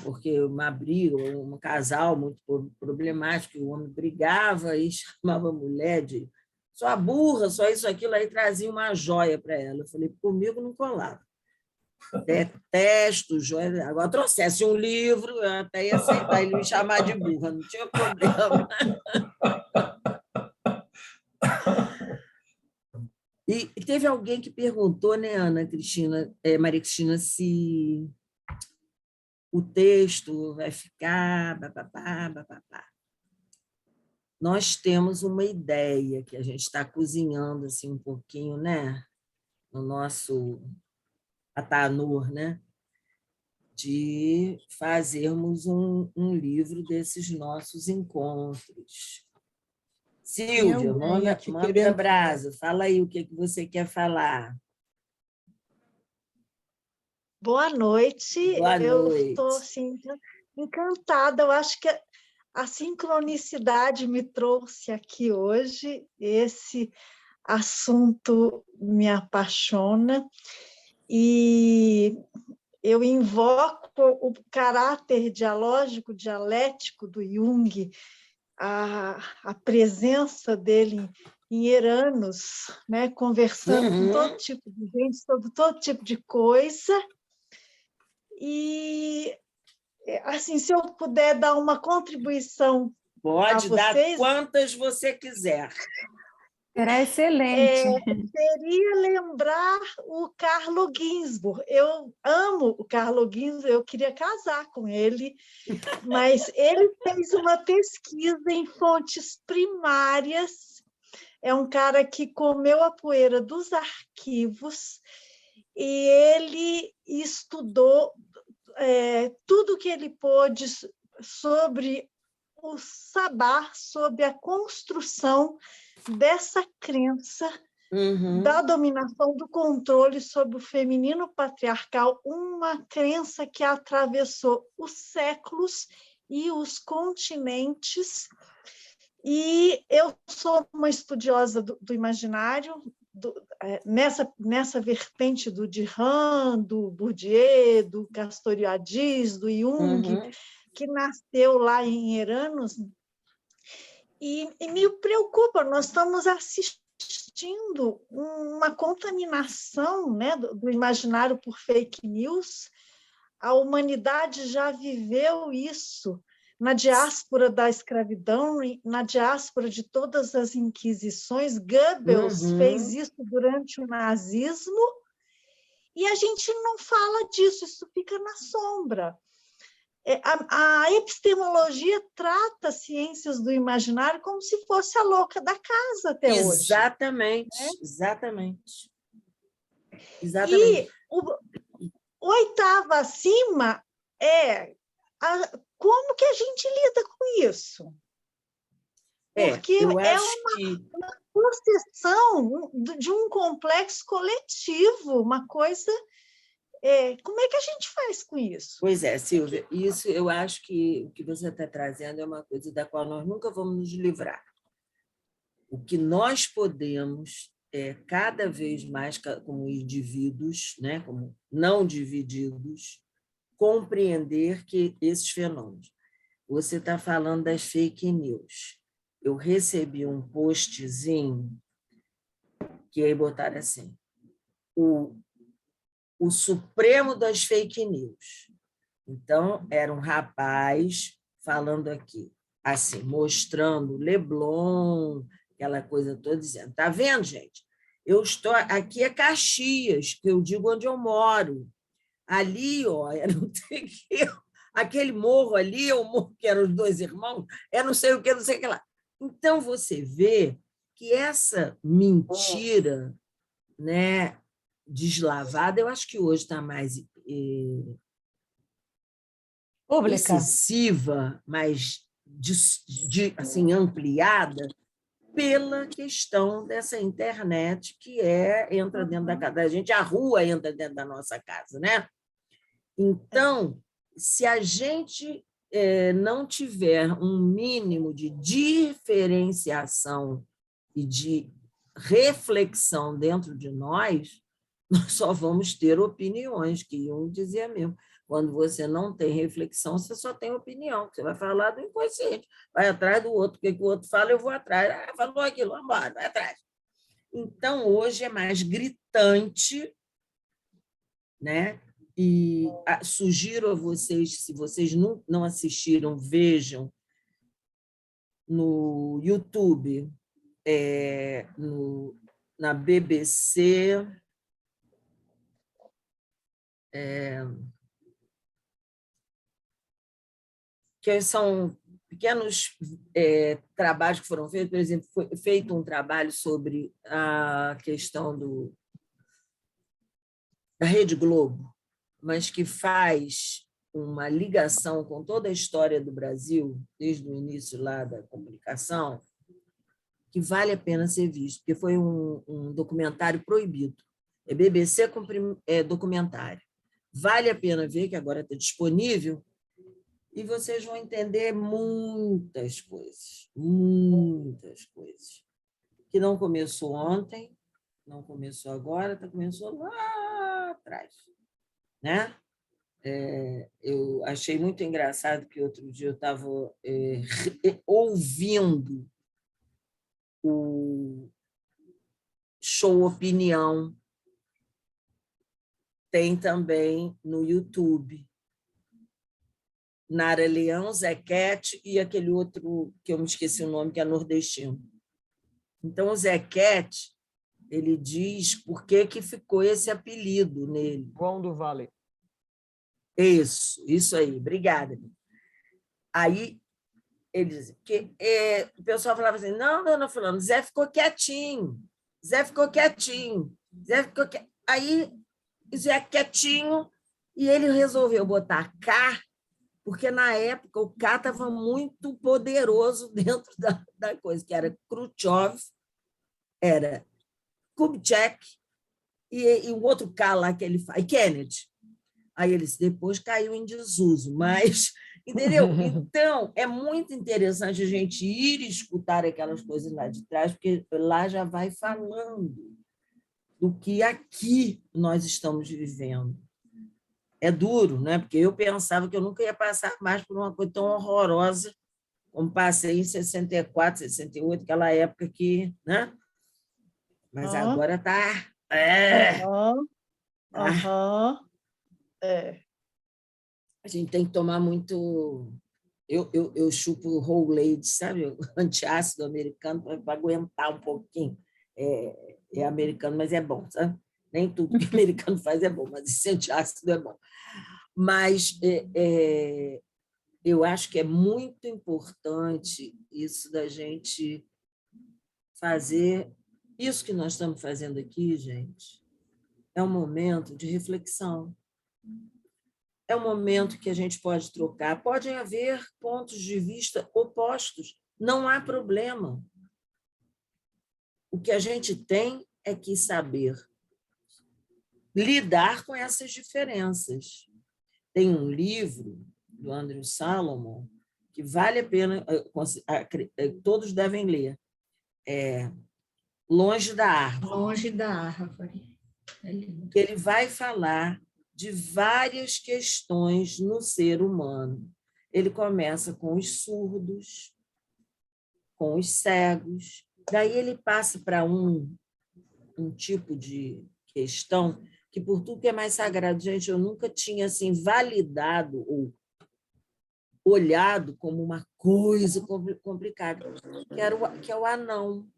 porque uma briga, um casal muito problemático, o homem brigava e chamava a mulher de só burra, só isso, aquilo, aí trazia uma joia para ela. Eu falei, comigo não colava. Detesto joia. Agora, trouxesse um livro, eu até ia aceitar ele me chamar de burra, não tinha problema. E teve alguém que perguntou, né, Maria Cristina, se o texto vai ficar... Bababá. Nós temos uma ideia que a gente está cozinhando assim, um pouquinho, né, no nosso Atanur, né, de fazermos um livro desses nossos encontros. Silvia, manda brasa, fala aí o que você quer falar. Boa noite. Boa noite. Eu estou assim, encantada. Eu acho que a sincronicidade me trouxe aqui hoje. Esse assunto me apaixona e eu invoco o caráter dialógico, dialético do Jung, a presença dele em Eranos, né, conversando com todo tipo de gente, sobre todo tipo de coisa. E, assim, se eu puder dar uma contribuição Pode a vocês, dar quantas você quiser. Será excelente. Seria lembrar o Carlo Ginzburg. Eu amo o Carlo Ginzburg, eu queria casar com ele, mas ele fez uma pesquisa em fontes primárias, é um cara que comeu a poeira dos arquivos e ele estudou tudo que ele pôde sobre o saber, sobre a construção dessa crença da dominação, do controle sobre o feminino patriarcal, uma crença que atravessou os séculos e os continentes. E eu sou uma estudiosa do imaginário, nessa vertente do Dirhan, do Bourdieu, do Castoriadis, do Jung, que nasceu lá em Eranos, e me preocupa, nós estamos assistindo uma contaminação, né, do imaginário por fake news. A humanidade já viveu isso na diáspora da escravidão, na diáspora de todas as inquisições. Goebbels fez isso durante o nazismo, e a gente não fala disso, isso fica na sombra. A epistemologia trata ciências do imaginário como se fosse a louca da casa até hoje. Exatamente. E o oitavo acima é como que a gente lida com isso? Porque é uma possessão de um complexo coletivo, uma coisa... como é que a gente faz com isso? Pois é, Silvia, isso eu acho que o que você está trazendo é uma coisa da qual nós nunca vamos nos livrar. O que nós podemos, cada vez mais, como indivíduos, né, como não divididos, compreender que esses fenômenos. Você está falando das fake news. Eu recebi um postzinho que aí botaram assim, o supremo das fake news. Então, era um rapaz falando aqui, assim, mostrando Leblon, aquela coisa toda, dizendo, tá vendo, gente? Eu estou aqui é Caxias, que eu digo onde eu moro. Ali, ó, não sei o que, aquele morro ali, o morro que eram os dois irmãos, não sei o que, não sei o que lá. Então, você vê que essa mentira, né, deslavada, eu acho que hoje está mais Pública. excessiva, mais assim, ampliada, pela questão dessa internet que entra dentro da casa da gente, a rua entra dentro da nossa casa, né? Então, se a gente não tiver um mínimo de diferenciação e de reflexão dentro de nós só vamos ter opiniões, que Jung dizia mesmo. Quando você não tem reflexão, você só tem opinião, você vai falar do inconsciente, vai atrás do outro, o que o outro fala, eu vou atrás. Ah, falou aquilo, vamos embora, vai atrás. Então, hoje é mais gritante, né? E sugiro a vocês, se vocês não assistiram, vejam no YouTube, na BBC, que são pequenos trabalhos que foram feitos. Por exemplo, foi feito um trabalho sobre a questão da Rede Globo, mas que faz uma ligação com toda a história do Brasil, desde o início lá da comunicação, que vale a pena ser visto, porque foi um documentário proibido. É BBC com documentário. Vale a pena ver, que agora está disponível, e vocês vão entender muitas coisas, que não começou ontem, não começou agora, começou lá atrás, né? Eu achei muito engraçado que outro dia eu estava ouvindo o Show Opinião, tem também no YouTube, Nara Leão, Zequete e aquele outro que eu me esqueci o nome, que é nordestino. Então, o Zequete, ele diz por que ficou esse apelido nele. João do Vale. Isso aí, obrigada. Aí, ele diz que o pessoal falava assim, não, dona fulano, Zé ficou quietinho. Aí, Zé quietinho, e ele resolveu botar K, porque, na época, o K estava muito poderoso dentro da coisa, que era Khrushchev, era Kubitschek, e o outro K lá que ele faz, Kennedy. Aí eles depois caiu em desuso, mas, entendeu? Então, é muito interessante a gente ir escutar aquelas coisas lá de trás, porque lá já vai falando do que aqui nós estamos vivendo. É duro, né? Porque eu pensava que eu nunca ia passar mais por uma coisa tão horrorosa como passei em 64, 68, aquela época que, né? Mas agora está... A gente tem que tomar muito... Eu chupo Rolaids, sabe? O antiácido americano, para aguentar um pouquinho. É americano, mas é bom, sabe? Nem tudo que o americano faz é bom, mas esse antiácido é bom. Mas eu acho que é muito importante isso da gente fazer... Isso que nós estamos fazendo aqui, gente, é um momento de reflexão. É um momento que a gente pode trocar. Podem haver pontos de vista opostos, não há problema. O que a gente tem é que saber lidar com essas diferenças. Tem um livro do Andrew Salomon que vale a pena, todos devem ler. Longe da Árvore. Longe da Árvore. Ele vai falar de várias questões no ser humano. Ele começa com os surdos, com os cegos, daí ele passa para um tipo de questão que, por tudo que é mais sagrado, gente, eu nunca tinha assim, validado ou olhado como uma coisa complicada, que é o anão.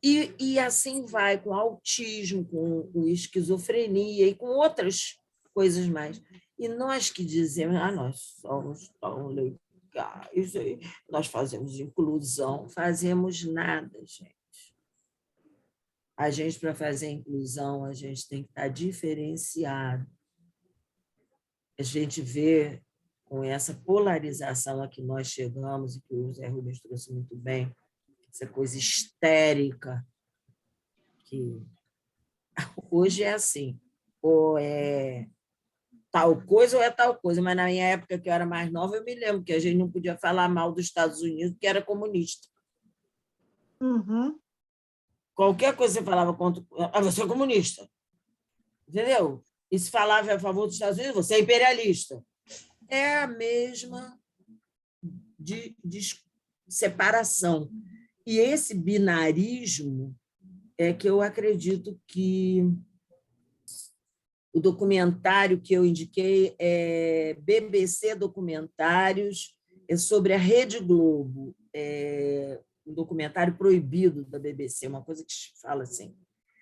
E assim vai com autismo, com esquizofrenia e com outras coisas mais. E nós que dizemos, nós somos tão isso aí. Nós fazemos inclusão, fazemos nada, gente. A gente, para fazer inclusão, a gente tem que estar diferenciado. A gente vê com essa polarização a que nós chegamos, e que o Zé Rubens trouxe muito bem, essa coisa histérica, que hoje é assim, ou é tal coisa ou é tal coisa, mas na minha época, que eu era mais nova, eu me lembro que a gente não podia falar mal dos Estados Unidos, que era comunista. Uhum. Qualquer coisa que você falava contra... você é comunista. Entendeu? E se falava a favor dos Estados Unidos, você é imperialista. É a mesma de separação. E esse binarismo é que eu acredito que o documentário que eu indiquei é BBC Documentários, é sobre a Rede Globo, um documentário proibido da BBC, uma coisa que fala assim.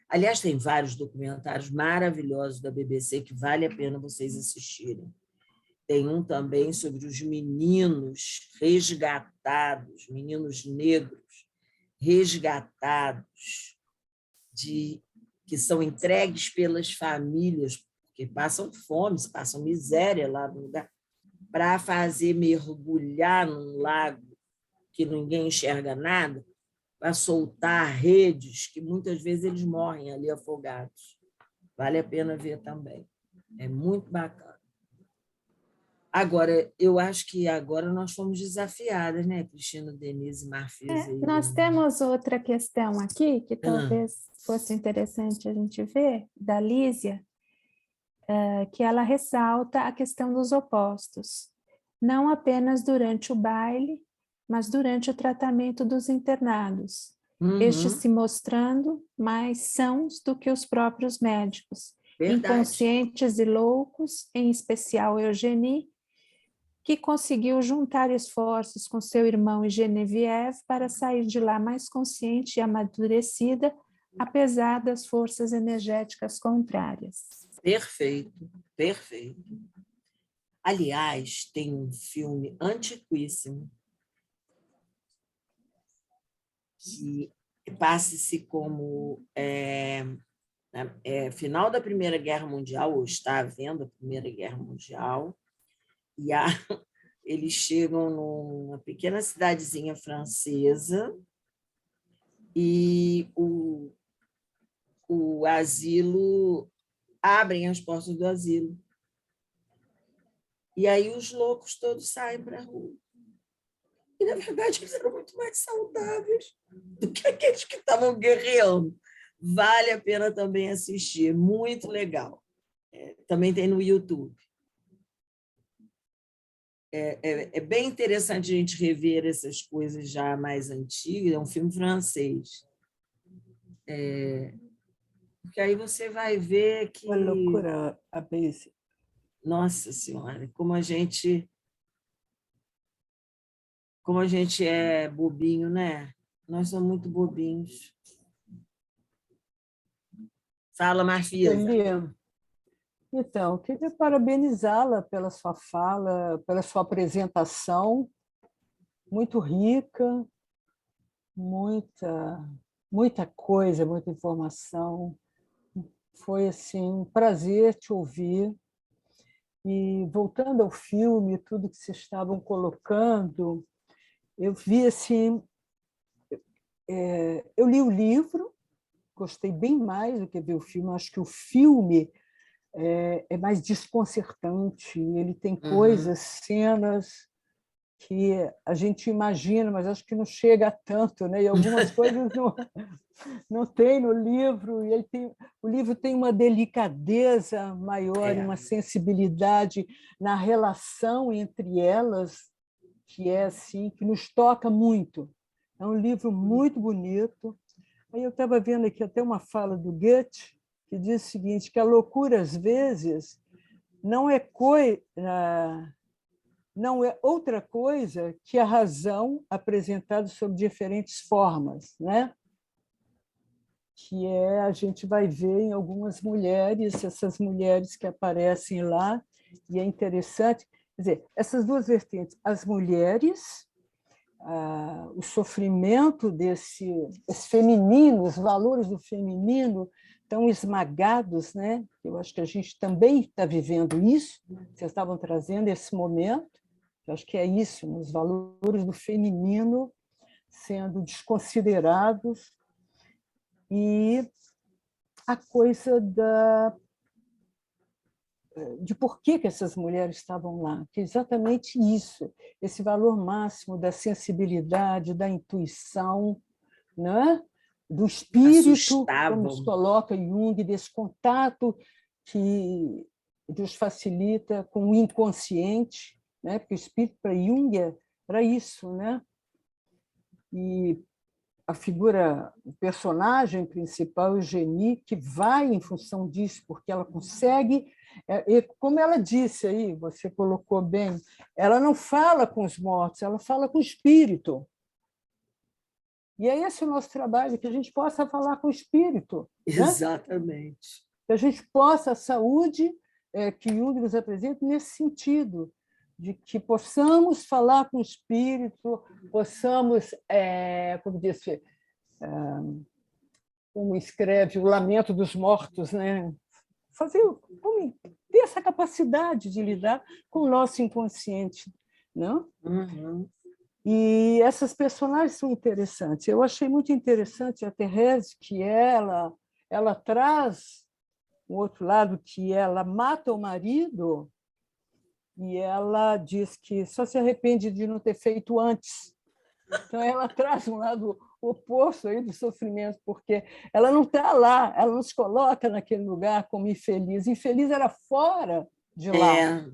Aliás, tem vários documentários maravilhosos da BBC que vale a pena vocês assistirem. Tem um também sobre os meninos resgatados, meninos negros resgatados, que são entregues pelas famílias, porque passam fome, passam miséria lá no lugar, para fazer mergulhar num lago que ninguém enxerga nada, para soltar redes, que muitas vezes eles morrem ali afogados. Vale a pena ver também. É muito bacana. Agora, eu acho que agora nós fomos desafiadas, né, Cristina, Denise, Marfisa? Nós temos outra questão aqui, que talvez fosse interessante a gente ver, da Lísia, que ela ressalta a questão dos opostos, não apenas durante o baile, mas durante o tratamento dos internados, estes se mostrando mais sãos do que os próprios médicos, inconscientes e loucos, em especial Eugenie, que conseguiu juntar esforços com seu irmão e Geneviève para sair de lá mais consciente e amadurecida, apesar das forças energéticas contrárias. Perfeito, perfeito. Aliás, tem um filme antiquíssimo que passa-se como final da Primeira Guerra Mundial, ou está havendo a Primeira Guerra Mundial, e eles chegam numa pequena cidadezinha francesa e o asilo, abrem as portas do asilo. E aí os loucos todos saem para a rua. E, na verdade, eles eram muito mais saudáveis do que aqueles que estavam guerreando. Vale a pena também assistir, muito legal. Também tem no YouTube. É bem interessante a gente rever essas coisas já mais antigas. É um filme francês. Porque aí você vai ver que... Uma loucura, a base. Nossa Senhora, como a gente é bobinho, né? Nós somos muito bobinhos. Fala, Marfisa. Então, queria parabenizá-la pela sua fala, pela sua apresentação, muito rica, muita coisa, muita informação. Foi assim, um prazer te ouvir. E voltando ao filme, tudo que vocês estavam colocando, eu vi assim, eu li o livro, gostei bem mais do que ver o filme. Acho que o filme é mais desconcertante, ele tem coisas, cenas que a gente imagina, mas acho que não chega a tanto, né? E algumas coisas não tem no livro, e o livro tem uma delicadeza maior, uma sensibilidade na relação entre elas, que é assim, que nos toca muito. É um livro muito bonito. Aí eu estava vendo aqui até uma fala do Goethe, que diz o seguinte, que a loucura, às vezes, não é outra coisa que a razão apresentada sob diferentes formas, né? Que a gente vai ver em algumas mulheres, essas mulheres que aparecem lá, e é interessante. Quer dizer, essas duas vertentes, as mulheres, o sofrimento desse feminino, os valores do feminino tão esmagados, né? Eu acho que a gente também está vivendo isso, vocês estavam trazendo esse momento, eu acho que é isso, os valores do feminino sendo desconsiderados e a coisa de por que essas mulheres estavam lá, que é exatamente isso, esse valor máximo da sensibilidade, da intuição, né? Do espírito, como nos coloca Jung, desse contato que Deus facilita com o inconsciente, né? Porque o espírito para Jung era isso, né? E a figura, o personagem principal, Eugenie, que vai em função disso, porque ela consegue, e como ela disse aí, você colocou bem, ela não fala com os mortos, ela fala com o espírito. E é esse o nosso trabalho, que a gente possa falar com o espírito. Exatamente. Né? Que a gente possa, a saúde que Jung nos apresenta nesse sentido, de que possamos falar com o espírito, possamos, como disse, como escreve o Lamento dos Mortos, né? Ter essa capacidade de lidar com o nosso inconsciente. Não? Uhum. E essas personagens são interessantes. Eu achei muito interessante a Thérèse, que ela traz o outro lado, que ela mata o marido e ela diz que só se arrepende de não ter feito antes. Então, ela traz um lado oposto aí do sofrimento, porque ela não está lá, ela não se coloca naquele lugar como infeliz. Infeliz era fora de lá.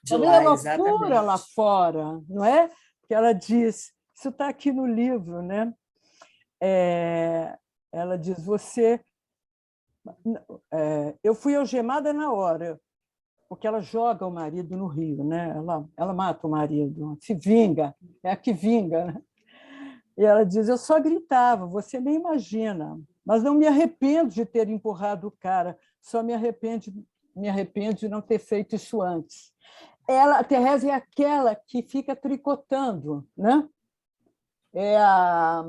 Talvez a loucura lá fora, não é? Porque ela diz, isso está aqui no livro, né? Ela diz, eu fui algemada na hora, porque ela joga o marido no rio, né? Ela mata o marido, se vinga, é a que vinga, né? E ela diz, eu só gritava, você nem imagina, mas não me arrependo de ter empurrado o cara, só me arrependo de não ter feito isso antes. A Thérèse é aquela que fica tricotando, né? É a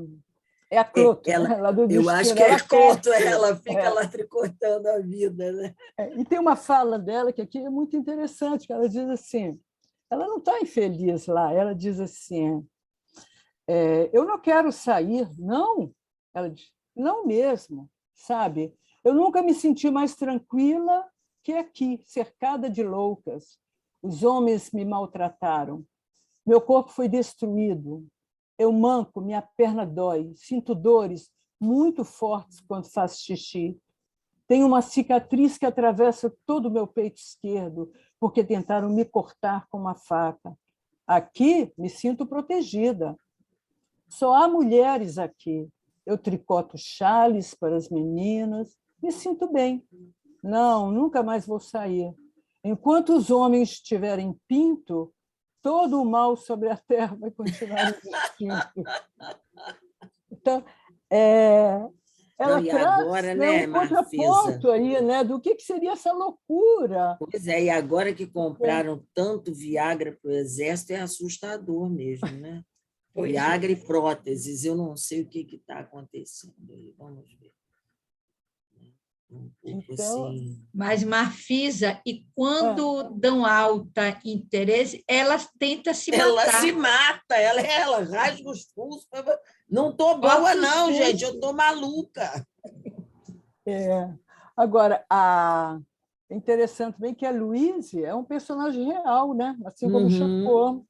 Cloto, né? Lá do eu acho que é Cloto, ela fica lá tricotando a vida, né? E tem uma fala dela que aqui é muito interessante, que ela diz assim, ela não está infeliz lá, ela diz assim, eu não quero sair, não. Ela diz, não mesmo, sabe? Eu nunca me senti mais tranquila que aqui, cercada de loucas. Os homens me maltrataram. Meu corpo foi destruído. Eu manco, minha perna dói. Sinto dores muito fortes quando faço xixi. Tenho uma cicatriz que atravessa todo o meu peito esquerdo, porque tentaram me cortar com uma faca. Aqui me sinto protegida. Só há mulheres aqui. Eu tricoto chales para as meninas. Me sinto bem. Não, nunca mais vou sair. Enquanto os homens tiverem pinto, todo o mal sobre a terra vai continuar existindo. Então, ela traz agora, né, um contraponto aí, né, do que seria essa loucura. Pois é, e agora que compraram tanto Viagra para o Exército, é assustador mesmo, né? Viagra e próteses, eu não sei o que está acontecendo aí, vamos ver. Então, assim. Mas Marfisa, e quando dão alta em Thérèse, ela tenta se matar. Ela se mata, ela rasga os pulsos. Não estou boa, não, gente, eu estou maluca. Agora, é interessante também que a Louise é um personagem real, né? Assim como Charcot.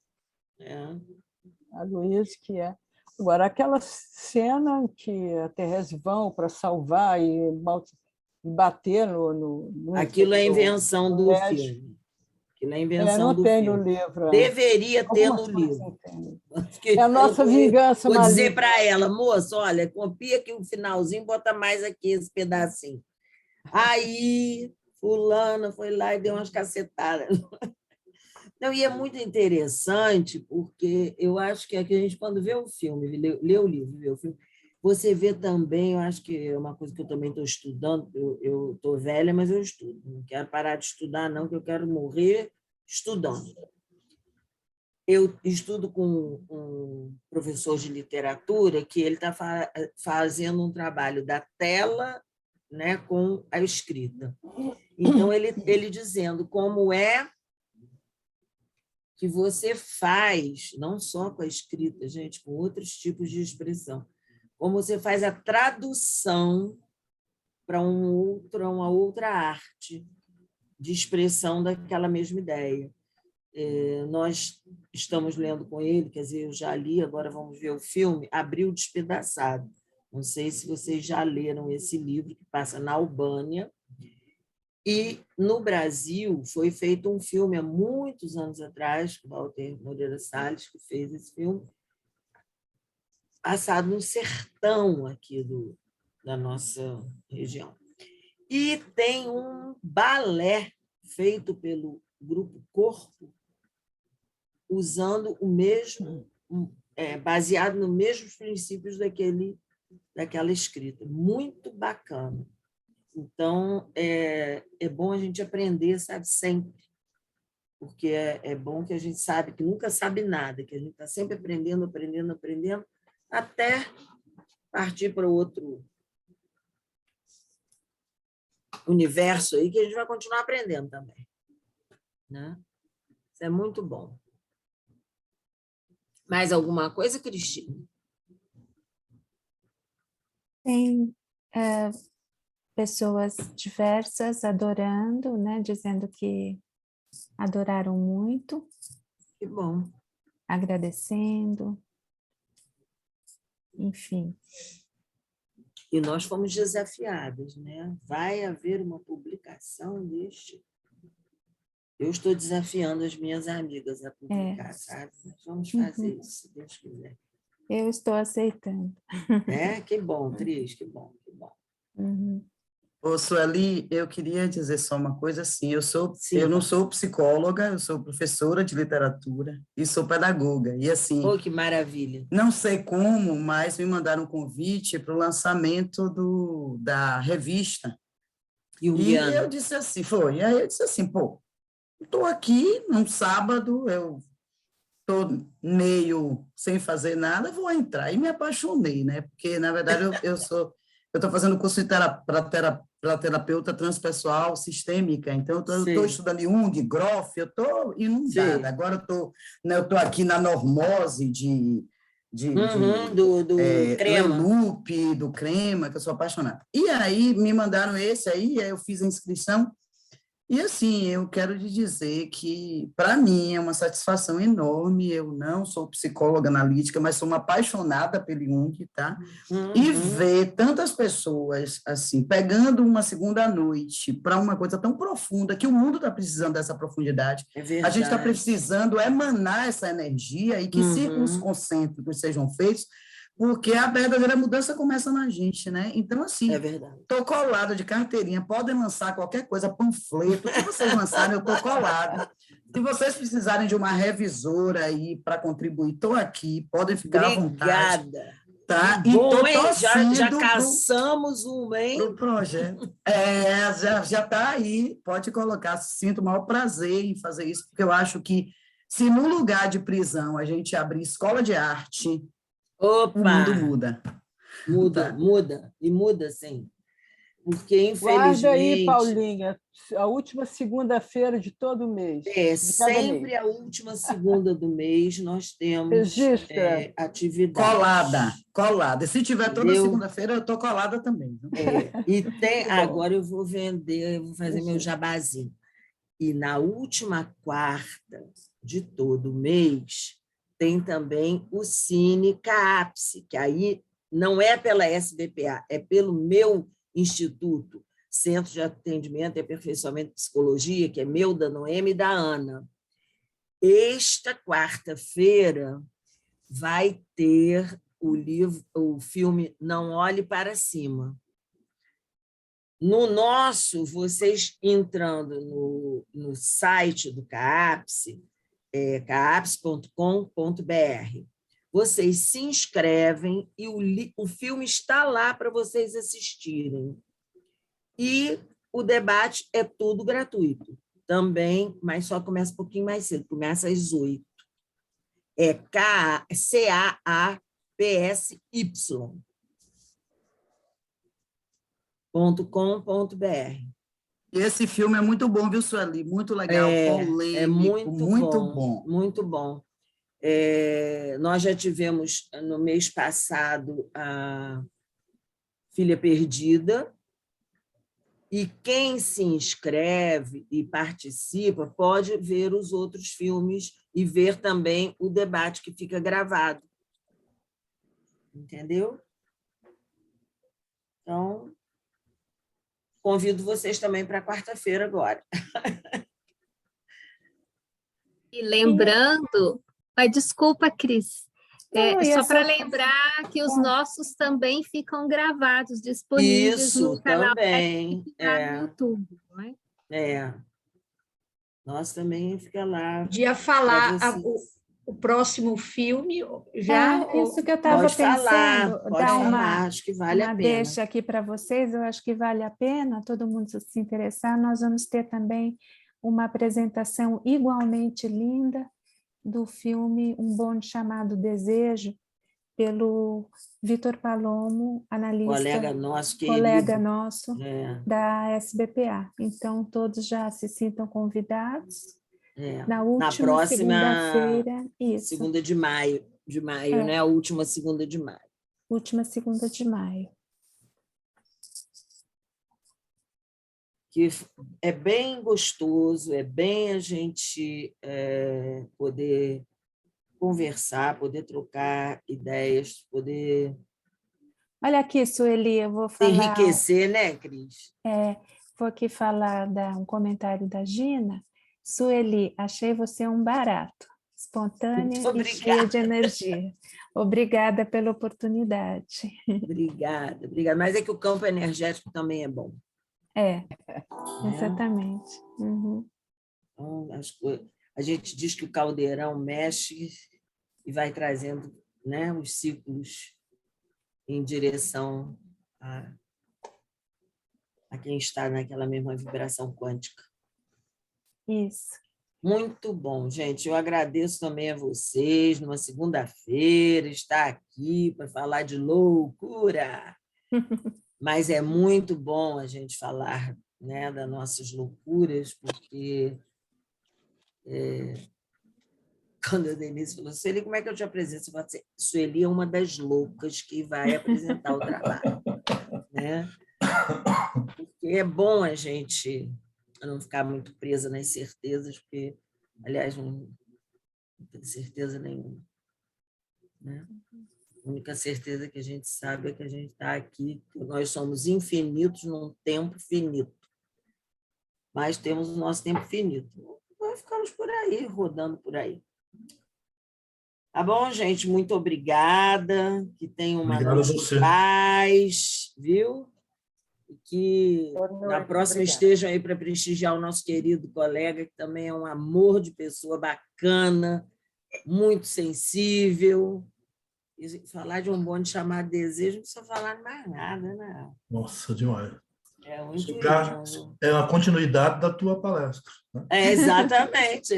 A Louise, que é. Agora, aquela cena em que a Thérèse vão para salvar e bater no aquilo é invenção do filme. Aquilo é invenção do tem filme. No livro. Deveria ter no livro. É a nossa vingança. Vou dizer para ela, moça, olha, copia aqui o finalzinho, bota mais aqui esse pedacinho. Aí, fulana foi lá e deu umas cacetadas. Então, e é muito interessante, porque eu acho que a gente, quando vê o filme, lê o livro, vê o filme, você vê também, eu acho que é uma coisa que eu também estou estudando, eu estou velha, mas eu estudo. Não quero parar de estudar, não, que eu quero morrer estudando. eu estudo com um professor de literatura que ele está fazendo um trabalho da tela, né, com a escrita. Então, ele dizendo como é que você faz, não só com a escrita, gente, com outros tipos de expressão, como você faz a tradução para uma outra arte de expressão daquela mesma ideia. Nós estamos lendo com ele, quer dizer, eu já li, agora vamos ver o filme, Abril Despedaçado. Não sei se vocês já leram esse livro, que passa na Albânia. E, no Brasil, foi feito um filme há muitos anos atrás, com Walter Moreira Salles, que fez esse filme, passado no sertão aqui da nossa região. E tem um balé feito pelo Grupo Corpo, usando o mesmo, baseado nos mesmos princípios daquela escrita. Muito bacana. Então, é bom a gente aprender, sabe, sempre. Porque é bom que a gente sabe que nunca sabe nada, que a gente está sempre aprendendo, aprendendo, aprendendo, até partir para outro universo aí, que a gente vai continuar aprendendo também. Né? Isso é muito bom. Mais alguma coisa, Cristina? Tem pessoas diversas adorando, né? Dizendo que adoraram muito. Que bom. Agradecendo. Enfim. E nós fomos desafiadas, né? Vai haver uma publicação deste. Eu estou desafiando as minhas amigas a publicar, sabe? Nós vamos fazer isso, se Deus quiser. Eu estou aceitando. Que bom, Cris, que bom, que bom. Ô, Sueli, eu queria dizer só uma coisa assim, eu não sou psicóloga, eu sou professora de literatura e sou pedagoga, e assim... Oh, que maravilha! Não sei como, mas me mandaram um convite para o lançamento da revista. E eu disse assim, e aí eu disse assim, estou aqui num sábado, eu estou meio sem fazer nada, vou entrar. E me apaixonei, né? Porque, na verdade, eu estou fazendo curso para terapeuta transpessoal sistêmica, então eu estou estudando Jung, Groff, eu estou inundada. Sim. Agora eu estou aqui na normose do crema. Loop, do crema, que eu sou apaixonada. E aí me mandaram esse aí eu fiz a inscrição. E, assim, eu quero te dizer que, para mim, é uma satisfação enorme. Eu não sou psicóloga analítica, mas sou uma apaixonada pelo Jung, tá? E ver tantas pessoas, assim, pegando uma segunda noite para uma coisa tão profunda, que o mundo está precisando dessa profundidade. A gente está precisando emanar essa energia e que círculos concêntricos sejam feitos, porque a verdadeira mudança começa na gente, né? Então, assim, estou colada de carteirinha, podem lançar qualquer coisa, panfleto, o que vocês lançarem, eu estou colada. Se vocês precisarem de uma revisora aí para contribuir, estou aqui, podem ficar à vontade. Obrigada. Tá? Bom, hein? Já caçamos hein? Pro projeto. Já está aí, pode colocar, sinto o maior prazer em fazer isso, porque eu acho que se no lugar de prisão a gente abrir escola de arte, opa! O mundo muda. Muda, e muda sim. Porque, infelizmente... Guarda aí, Paulinha, a última segunda-feira de todo mês. Sempre mês. A última segunda do mês nós temos atividade. Colada. Se tiver toda segunda-feira, eu estou colada também. E tem, agora eu vou vender, eu vou fazer meu jabazinho. E na última quarta de todo mês, tem também o Cine CAAPSE, que aí não é pela SBPA, é pelo meu instituto, Centro de Atendimento e Aperfeiçoamento de Psicologia, que é meu, da Noemi e da Ana. Esta quarta-feira vai ter o filme Não Olhe Para Cima. No nosso, vocês entrando no site do CAAPSE, caapse.com.br. Vocês se inscrevem e o filme está lá para vocês assistirem. E o debate é tudo gratuito também, mas só começa um pouquinho mais cedo, começa às 8. É capsy.com.br. Esse filme é muito bom, viu, Sueli? Muito legal, polêmico, muito bom. Muito bom. Nós já tivemos, no mês passado, a Filha Perdida, e quem se inscreve e participa pode ver os outros filmes e ver também o debate que fica gravado. Entendeu? Então, convido vocês também para quarta-feira agora. E lembrando... Desculpa, Cris. Só para lembrar que os nossos também ficam gravados, disponíveis no canal também. No YouTube. Não é? Nós também fica lá. Podia falar o próximo filme já? Isso que eu estava pensando. Pode falar, acho que vale a pena. Deixa aqui para vocês, eu acho que vale a pena todo mundo se interessar. Nós vamos ter também uma apresentação igualmente linda do filme Um Bonde Chamado Desejo, pelo Vitor Palomo, analista, colega nosso da SBPA. Então, todos já se sintam convidados. Na última segunda-feira. Segunda de maio, né? A última segunda de maio. Última segunda de maio. Que é bem gostoso, é bem a gente poder conversar, poder trocar ideias, poder... Olha aqui, Sueli, eu vou falar... enriquecer, né, Cris? Vou aqui falar um comentário da Gina. Sueli, achei você um barato, espontânea e cheia de energia. Obrigada pela oportunidade. Obrigada. Mas é que o campo energético também é bom. Exatamente. Uhum. Então, a gente diz que o caldeirão mexe e vai trazendo, né, os ciclos em direção a quem está naquela mesma vibração quântica. Isso. Muito bom, gente. Eu agradeço também a vocês, numa segunda-feira, estar aqui para falar de loucura. Mas é muito bom a gente falar, né, das nossas loucuras, porque quando a Denise falou, Sueli, como é que eu te apresento? Eu falei assim, Sueli é uma das loucas que vai apresentar o trabalho. Né? Porque é bom a gente não ficar muito presa nas certezas, porque, aliás, não tenho certeza nenhuma. Né? A única certeza que a gente sabe é que a gente está aqui, que nós somos infinitos num tempo finito. Mas temos o nosso tempo finito. Vai ficamos por aí, rodando por aí. Tá bom, gente? Muito obrigada. Que tenham uma noite de paz, viu? E que na próxima estejam aí para prestigiar o nosso querido colega, que também é um amor de pessoa bacana, muito sensível. E falar de um bonde chamado Desejo, não precisa falar mais nada, né? Nossa, demais. É muito é a continuidade da tua palestra. Né? Exatamente.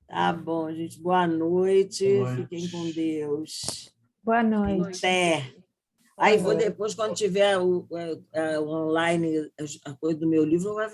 Tá bom, gente. Boa noite. Fiquem com Deus. Boa noite. Até. Aí vou depois, quando tiver o online, a coisa do meu livro, eu vou avisar.